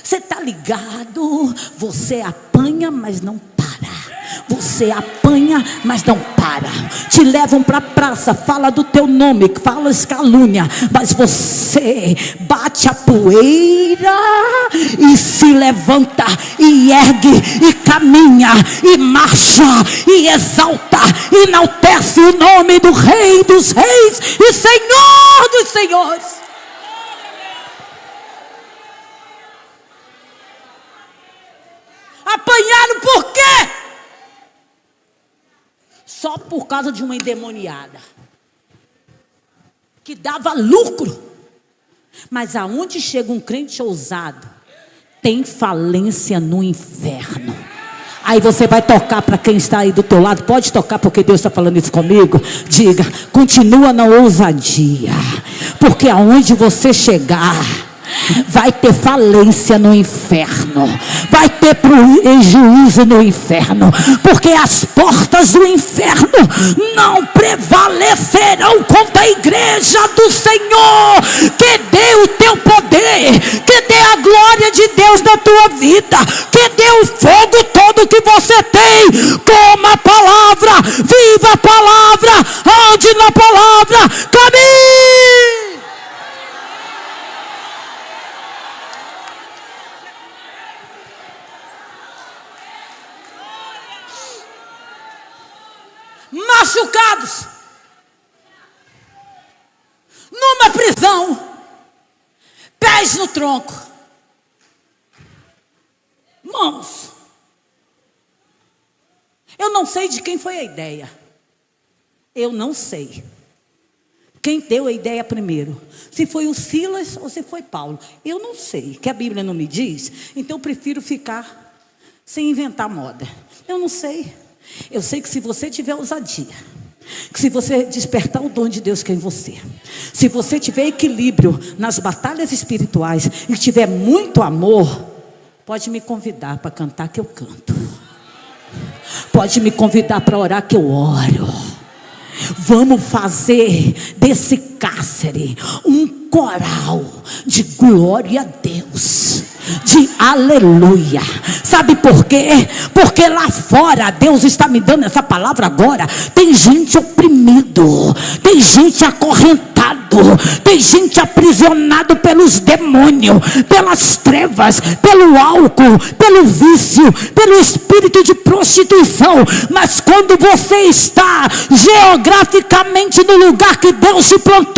Speaker 2: Você está ligado? Você apanha, mas não para. Você apanha, mas não para. Te levam para a praça, fala do teu nome, fala calúnia, mas você bate a poeira e se levanta, e ergue, e caminha, e marcha, e exalta, e enaltece o nome do Rei dos Reis e Senhor dos Senhores. Apanharam por quê? Só por causa de uma endemoniada que dava lucro. Mas aonde chega um crente ousado, tem falência no inferno. Aí você vai tocar para quem está aí do teu lado. Pode tocar, porque Deus está falando isso comigo. Diga: continua na ousadia, porque aonde você chegar, vai ter falência no inferno, vai ter prejuízo no inferno, porque as portas do inferno não prevalecerão contra a igreja do Senhor, que dê o teu poder, que dê a glória de Deus na tua vida, que dê o fogo todo que você tem. Toma a palavra, viva a palavra, ande na palavra, caminhe. Machucados, numa prisão, pés no tronco, mãos. Eu não sei de quem foi a ideia, eu não sei. Quem deu a ideia primeiro? Se foi o Silas ou se foi Paulo? Eu não sei, que a Bíblia não me diz. Então eu prefiro ficar sem inventar moda. Eu não sei. Eu sei que se você tiver ousadia, que se você despertar o dom de Deus que é em você, se você tiver equilíbrio nas batalhas espirituais e tiver muito amor, pode me convidar para cantar que eu canto. Pode me convidar para orar que eu oro. Vamos fazer desse cárcere um coral de glória a Deus, de aleluia. Sabe por quê? Porque lá fora, Deus está me dando essa palavra agora. Tem gente oprimido, tem gente acorrentado, tem gente aprisionado pelos demônios, pelas trevas, pelo álcool, pelo vício, pelo espírito de prostituição. Mas quando você está geograficamente no lugar que Deus te plantou,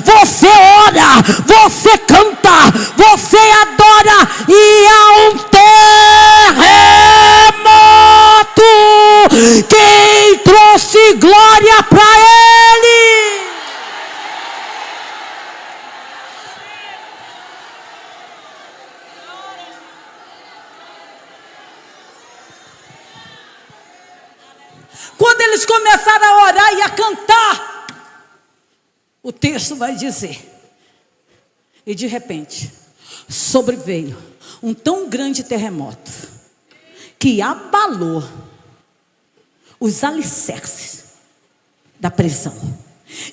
Speaker 2: você ora, você canta, você adora, e há um terremoto. Quem trouxe glória para Ele? Quando eles começaram a orar e a cantar, o texto vai dizer: e de repente sobreveio um tão grande terremoto que abalou os alicerces da prisão,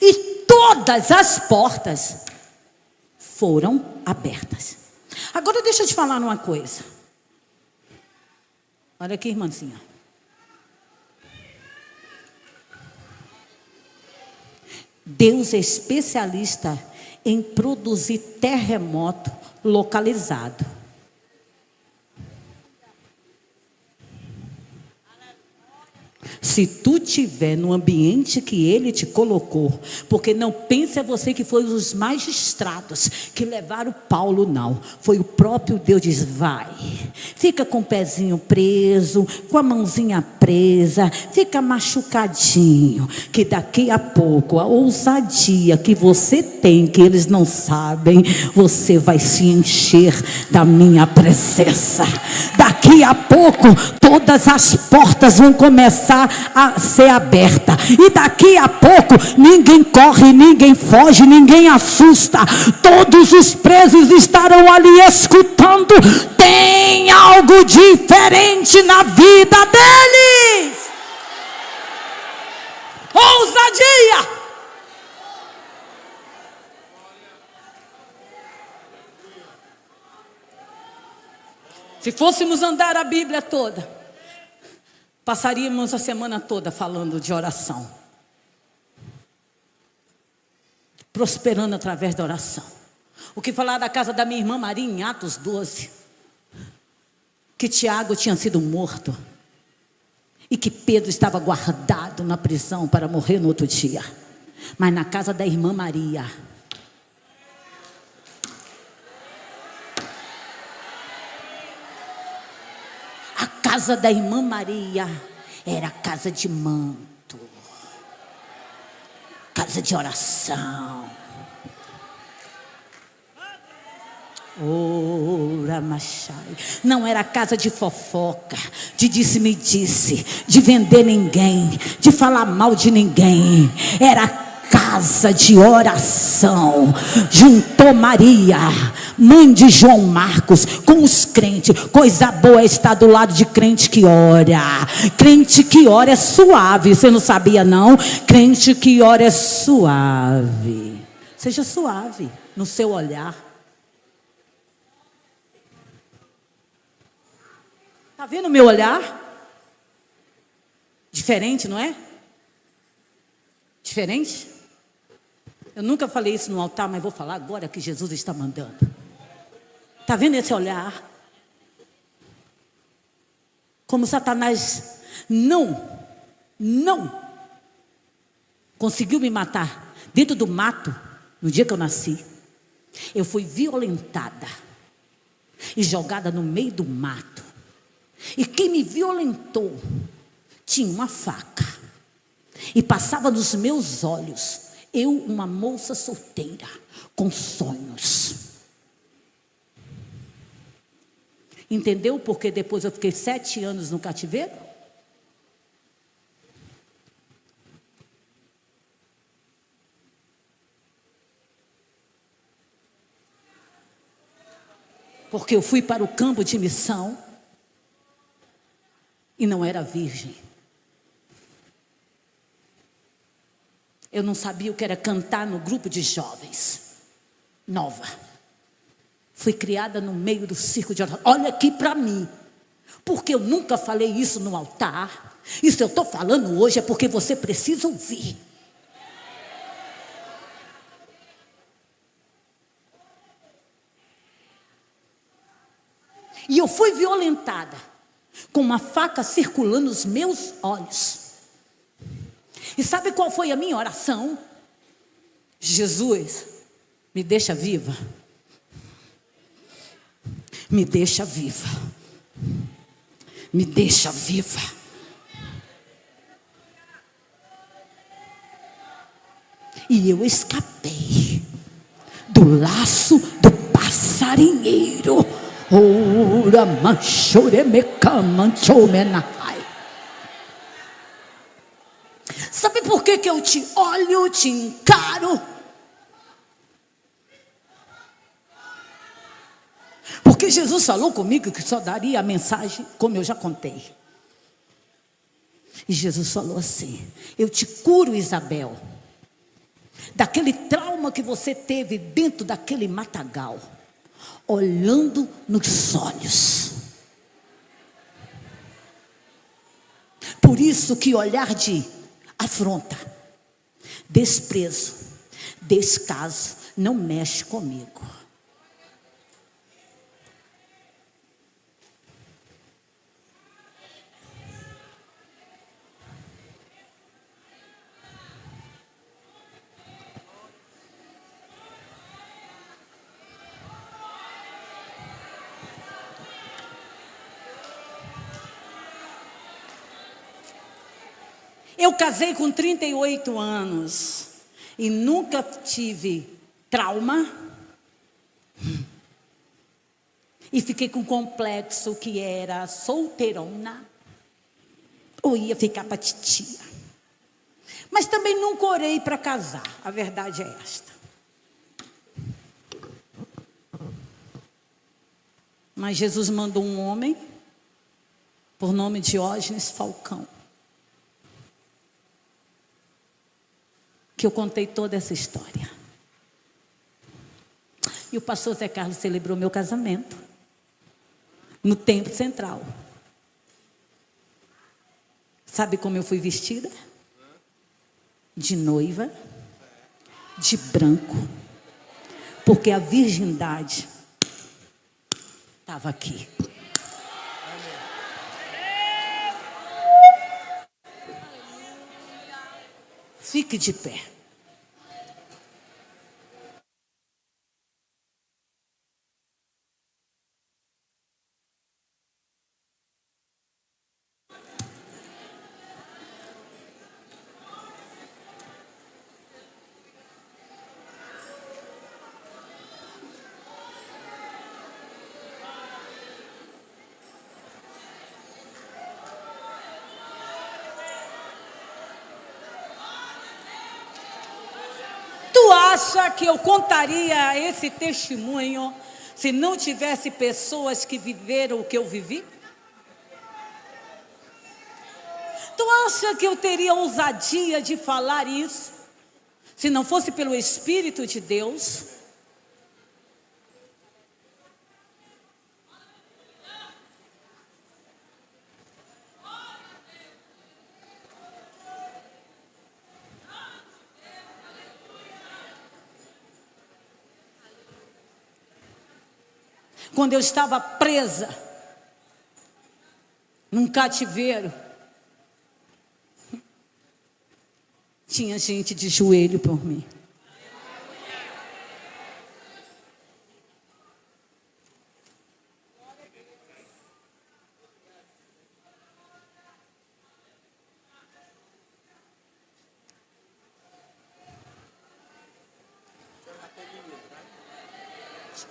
Speaker 2: e todas as portas foram abertas. Agora deixa eu te falar uma coisa. Olha aqui, irmãzinha. Deus é especialista em produzir terremoto localizado. Se tu estiver no ambiente que Ele te colocou, porque não pense a você que foi os magistrados que levaram Paulo, não. Foi o próprio Deus que diz: vai, fica com o pezinho preso, com a mãozinha presa, fica machucadinho, que daqui a pouco a ousadia que você tem, que eles não sabem, você vai se encher da minha presença. Daqui a pouco todas as portas vão começar a ser aberta, e daqui a pouco ninguém corre, ninguém foge, ninguém assusta. Todos os presos estarão ali escutando. Tem algo diferente na vida deles. Ousadia. Se fôssemos andar a Bíblia toda, passaríamos a semana toda falando de oração, prosperando através da oração. O que falar da casa da minha irmã Maria em Atos 12, que Tiago tinha sido morto e que Pedro estava guardado na prisão para morrer no outro dia. Mas na casa da irmã Maria, a casa da irmã Maria era casa de manto, casa de oração. Ora, Machai. Não era casa de fofoca, de disse-me-disse, de vender ninguém, de falar mal de ninguém. Era casa de oração. Juntou Maria, mãe de João Marcos, com os crentes. Coisa boa é estar do lado de crente que ora. Crente que ora é suave. Você não sabia, não? Crente que ora é suave. Seja suave no seu olhar. Está vendo o meu olhar? Diferente, não é? Diferente? Eu nunca falei isso no altar, mas vou falar agora que Jesus está mandando. Está vendo esse olhar? Como Satanás não conseguiu me matar dentro do mato no dia que eu nasci. Eu fui violentada e jogada no meio do mato. E quem me violentou tinha uma faca e passava nos meus olhos. Eu, uma moça solteira, com sonhos. Entendeu? Porque depois eu fiquei 7 anos no cativeiro. Porque eu fui para o campo de missão e não era virgem. Eu não sabia o que era cantar no grupo de jovens. Nova. Fui criada no meio do circo de oração. Olha aqui para mim. Porque eu nunca falei isso no altar. Isso eu estou falando hoje é porque você precisa ouvir. E eu fui violentada com uma faca circulando nos meus olhos. E sabe qual foi a minha oração? Jesus, me deixa viva. Me deixa viva. Me deixa viva. E eu escapei do laço do passarinheiro. Ora, manchoremecamanchomenai. Sabe por que eu te olho, te encaro? Porque Jesus falou comigo que só daria a mensagem como eu já contei. E Jesus falou assim: eu te curo, Isabel, daquele trauma que você teve dentro daquele matagal, olhando nos olhos. Por isso que olhar de afronta, desprezo, descaso não mexe comigo. Eu casei com 38 anos e nunca tive trauma. E fiquei com complexo que era solteirona ou ia ficar para titia. Mas também nunca orei para casar, a verdade é esta. Mas Jesus mandou um homem, por nome de Diógenes Falcão, que eu contei toda essa história. E o pastor Zé Carlos celebrou meu casamento no Templo Central. Sabe como eu fui vestida? De noiva, de branco, porque a virgindade estava aqui. Fique de pé. Tu acha que eu contaria esse testemunho se não tivesse pessoas que viveram o que eu vivi? Tu acha que eu teria ousadia de falar isso se não fosse pelo Espírito de Deus? Quando eu estava presa num cativeiro, tinha gente de joelho por mim.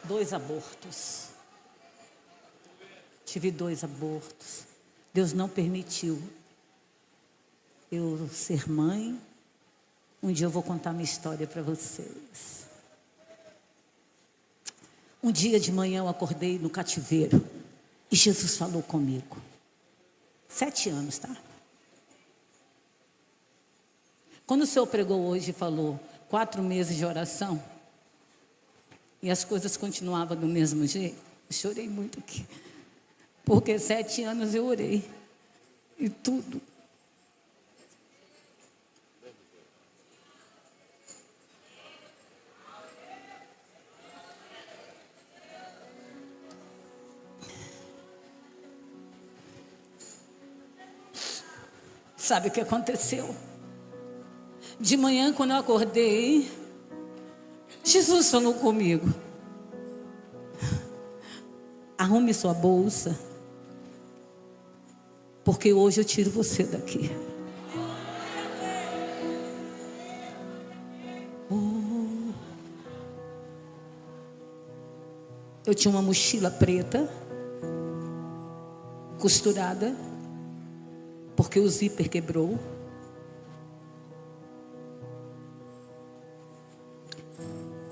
Speaker 2: 2 abortos. Tive 2 abortos. Deus não permitiu eu ser mãe. Um dia eu vou contar minha história para vocês. Um dia de manhã eu acordei no cativeiro e Jesus falou comigo. 7 anos, tá? Quando o Senhor pregou hoje e falou 4 meses de oração e as coisas continuavam do mesmo jeito, eu chorei muito aqui. Porque 7 anos eu orei e tudo. Sabe o que aconteceu? De manhã, quando eu acordei, Jesus falou comigo: arrume sua bolsa, porque hoje eu tiro você daqui. Eu tinha uma mochila preta, costurada, porque o zíper quebrou.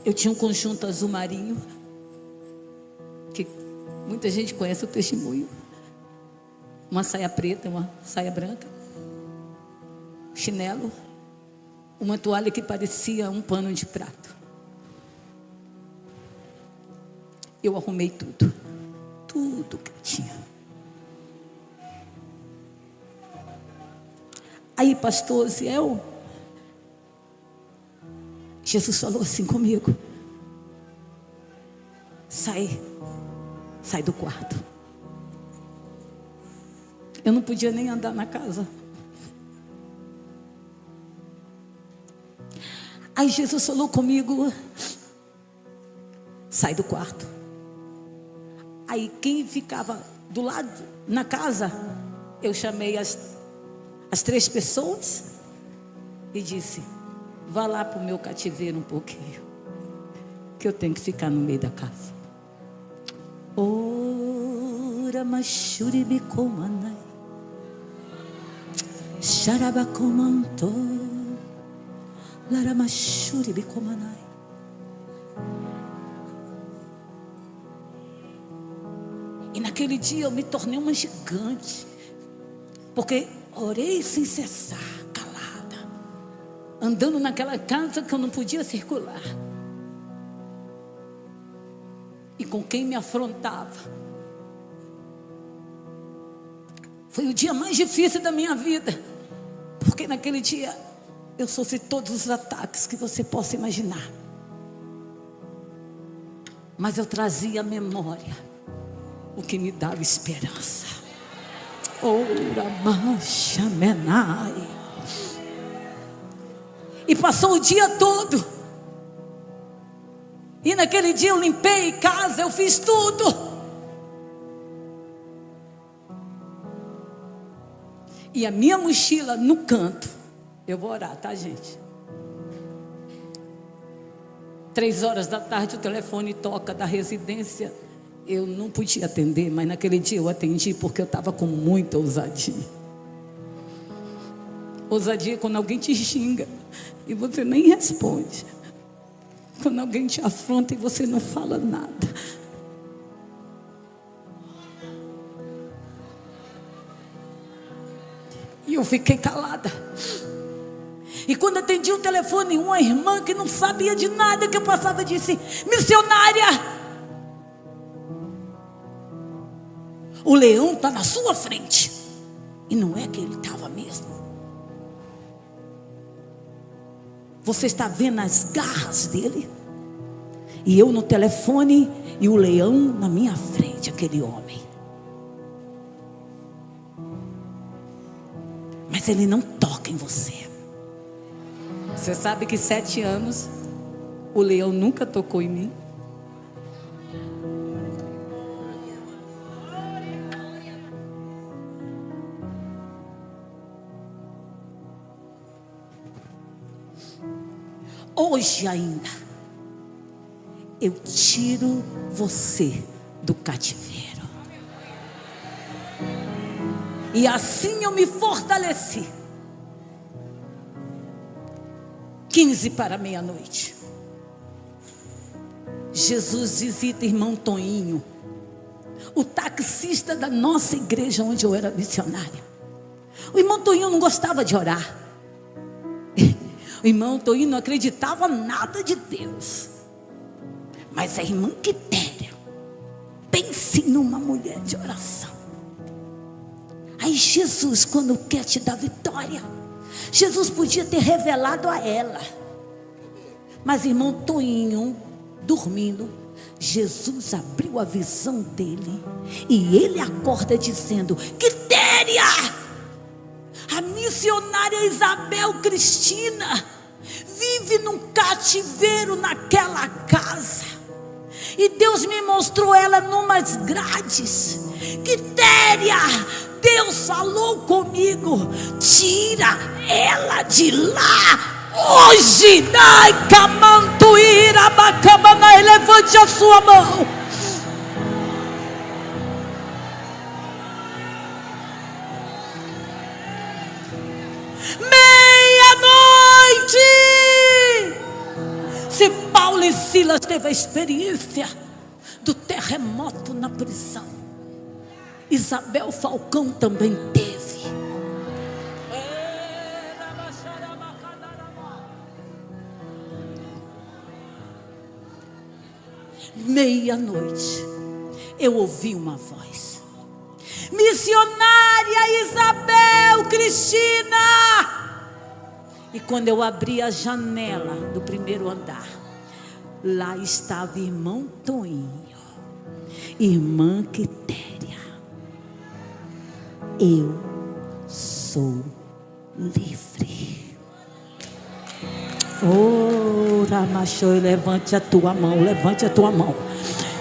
Speaker 2: Eu tinha um conjunto azul marinho, que muita gente conhece o testemunho. Uma saia preta, uma saia branca, chinelo, uma toalha que parecia um pano de prato. Eu arrumei tudo que eu tinha. Aí, pastor Osiel, Jesus falou assim comigo: sai do quarto. Eu não podia nem andar na casa. Aí Jesus falou comigo: sai do quarto. Aí quem ficava do lado, na casa, eu chamei as 3 pessoas e disse: vá lá para o meu cativeiro um pouquinho, que eu tenho que ficar no meio da casa. Ora machuribicomanai, xarabacomanto, laramachuribicomanai. E naquele dia eu me tornei uma gigante, porque orei sem cessar, calada, andando naquela casa que eu não podia circular. E com quem me afrontava. Foi o dia mais difícil da minha vida, porque naquele dia eu sofri todos os ataques que você possa imaginar. Mas eu trazia à memória o que me dava esperança. Ora mancha menai. E passou o dia todo. E naquele dia eu limpei casa, eu fiz tudo. E a minha mochila no canto. Eu vou orar, tá, gente? 3 horas da tarde o telefone toca da residência. Eu não podia atender, mas naquele dia eu atendi porque eu estava com muita ousadia. Ousadia é quando alguém te xinga e você nem responde. Quando alguém te afronta e você não fala nada. E eu fiquei calada. E quando atendi o telefone, uma irmã que não sabia de nada que eu passava disse: missionária, o leão está na sua frente. E não é que ele estava mesmo. Você está vendo as garras dele? E eu no telefone e o leão na minha frente, aquele homem. Mas ele não toca em você. Você sabe que 7 anos o leão nunca tocou em mim? Hoje ainda eu tiro você do cativeiro. E assim eu me fortaleci. 15 para meia-noite. Jesus visita irmão Toninho, o taxista da nossa igreja onde eu era missionária. O irmão Toninho não gostava de orar. O irmão Toninho não acreditava nada de Deus. Mas a irmã Quitéria, pense numa mulher de oração. Aí Jesus, quando quer te dar vitória, Jesus podia ter revelado a ela. Mas irmão Toninho, dormindo, Jesus abriu a visão dele. E ele acorda dizendo: Quitéria, a missionária Isabel Cristina vive num cativeiro naquela casa. E Deus me mostrou ela numas grades. Quitéria, Deus falou comigo, tira ela de lá hoje. Dai camantuíra bacamana, levante a sua mão. Meia-noite. Se Paulo e Silas teve a experiência do terremoto na prisão, Isabel Falcão também teve. Meia-noite, eu ouvi uma voz: missionária Isabel Cristina. E quando eu abri a janela do primeiro andar, lá estava irmão Toninho, irmã Quitéria. Eu sou livre. Oh, Ramachoi, levante a tua mão, levante a tua mão,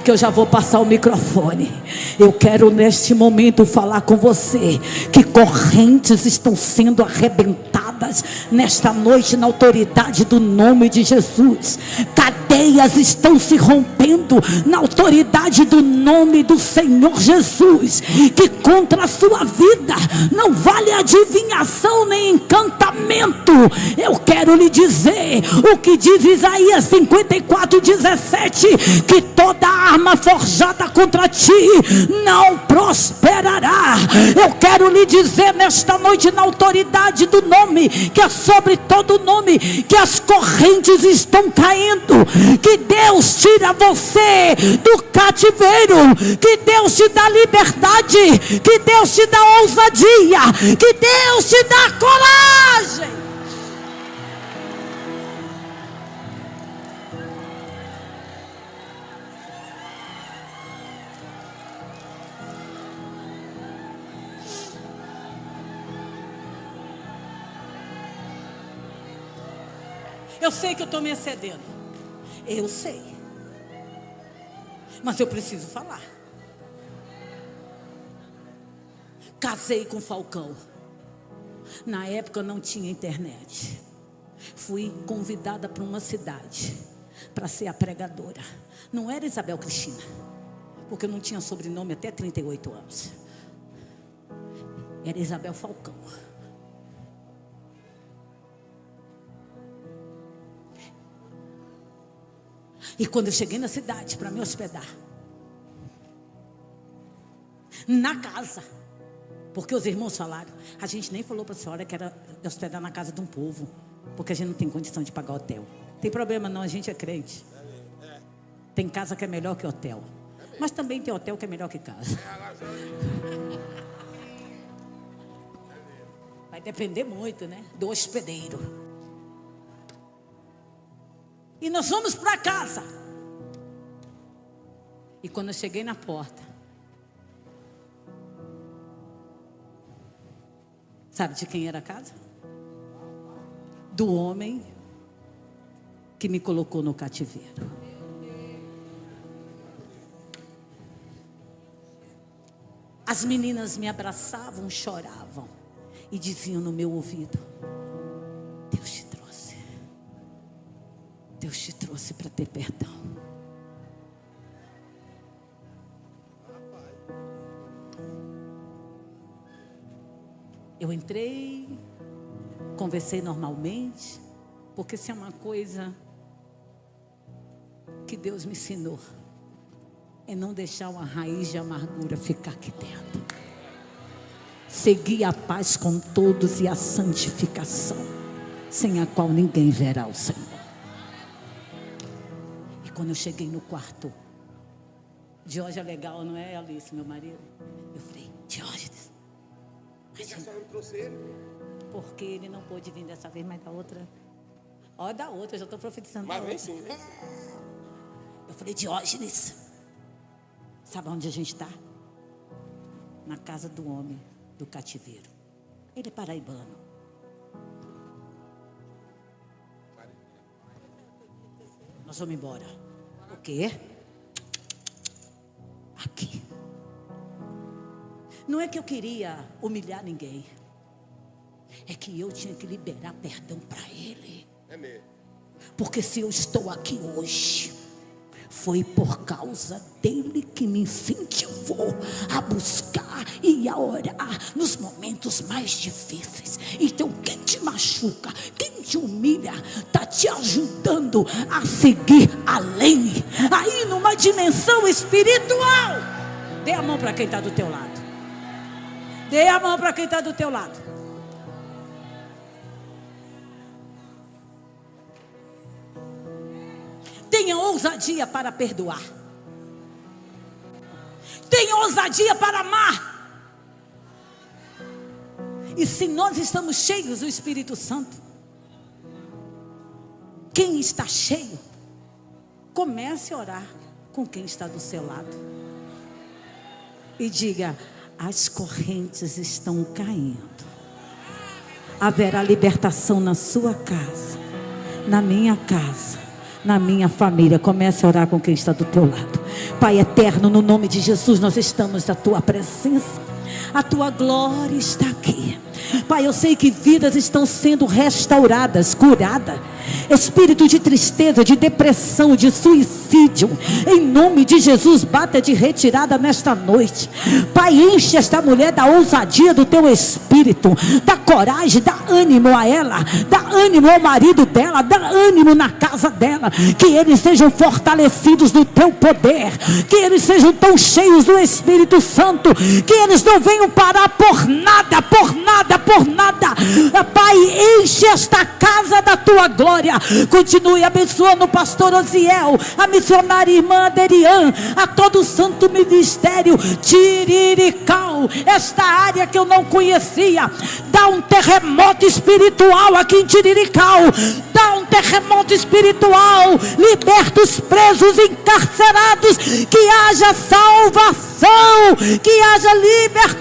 Speaker 2: que eu já vou passar o microfone. Eu quero neste momento falar com você que correntes estão sendo arrebentadas nesta noite na autoridade do nome de Jesus. Cadeias estão se rompendo na autoridade do nome do Senhor Jesus. Que contra a sua vida não vale adivinhação nem encantamento. Eu quero lhe dizer o que diz Isaías 54:17, que toda arma forjada contra ti não prosperará. Eu quero lhe dizer nesta noite, na autoridade do nome que é sobre todo nome, que as correntes estão caindo, que Deus tira você do cativeiro, que Deus te dá liberdade, que Deus te dá ousadia, que Deus te dá coragem. Eu sei que eu estou me excedendo. Eu sei. Mas eu preciso falar. Casei com Falcão. Na época não tinha internet. Fui convidada para uma cidade para ser a pregadora. Não era Isabel Cristina, porque eu não tinha sobrenome até 38 anos. Era Isabel Falcão. E quando eu cheguei na cidade para me hospedar, na casa, porque os irmãos falaram, a gente nem falou para a senhora que era hospedar na casa de um povo, porque a gente não tem condição de pagar hotel. Tem problema não, a gente é crente. Tem casa que é melhor que hotel, mas também tem hotel que é melhor que casa. Vai depender muito, né, do hospedeiro. E nós fomos para casa. E quando eu cheguei na porta, sabe de quem era a casa? Do homem que me colocou no cativeiro. As meninas me abraçavam, choravam e diziam no meu ouvido: Deus te trouxe. Deus te trouxe para ter perdão. entrei, conversei normalmente, porque se é uma coisa que Deus me ensinou, é não deixar uma raiz de amargura ficar aqui dentro. Seguir a paz com todos e a santificação, sem a qual ninguém verá o Senhor. E quando eu cheguei no quarto, Diógenes é legal, não é, Alice, meu marido? Eu falei, Diógenes,
Speaker 3: Por que a senhora não trouxe ele?
Speaker 2: porque ele não pôde vir dessa vez, mas da outra. Ó, da outra, eu já estou profetizando.
Speaker 3: Mas
Speaker 2: da
Speaker 3: vem
Speaker 2: outra.
Speaker 3: sim, vem sim.
Speaker 2: Eu falei, Diógenes, sabe onde a gente está? Na casa do homem do cativeiro. Ele é paraibano. Nós vamos embora. O quê? Aqui. Não é que eu queria humilhar ninguém. É que eu tinha que liberar perdão para ele.
Speaker 3: É mesmo.
Speaker 2: Porque se eu estou aqui hoje, foi por causa dele que me incentivou a buscar e a orar nos momentos mais difíceis. Então quem te machuca, quem te humilha, está te ajudando a seguir além, aí numa dimensão espiritual. Dê a mão para quem está do teu lado. Dê a mão para quem está do teu lado. Tenha ousadia para perdoar. Tenha ousadia para amar. E se nós estamos cheios do Espírito Santo, quem está cheio, comece a orar com quem está do seu lado. E diga, as correntes estão caindo. Haverá libertação na sua casa, na minha casa, na minha família. Comece a orar com quem está do teu lado. Pai eterno, no nome de Jesus, nós estamos na tua presença. A tua glória está aqui. Pai, eu sei que vidas estão sendo restauradas, curadas. Espírito de tristeza, de depressão, de suicídio, em nome de Jesus, bata de retirada nesta noite. Pai, enche esta mulher da ousadia do teu Espírito, dá coragem, dá ânimo a ela, dá ânimo ao marido dela, dá ânimo na casa dela. Que eles sejam fortalecidos no teu poder, que eles sejam tão cheios do Espírito Santo, que eles não venham parar por nada, por nada, por nada. Pai, enche esta casa da tua glória. Continue abençoando o pastor Osiel, a missionária irmã Aderian, a todo o santo ministério Tirirical, esta área que eu não conhecia. Dá um terremoto espiritual aqui em Tirirical. Dá um terremoto espiritual. Liberta os presos encarcerados. Que haja salvação, que haja libertação.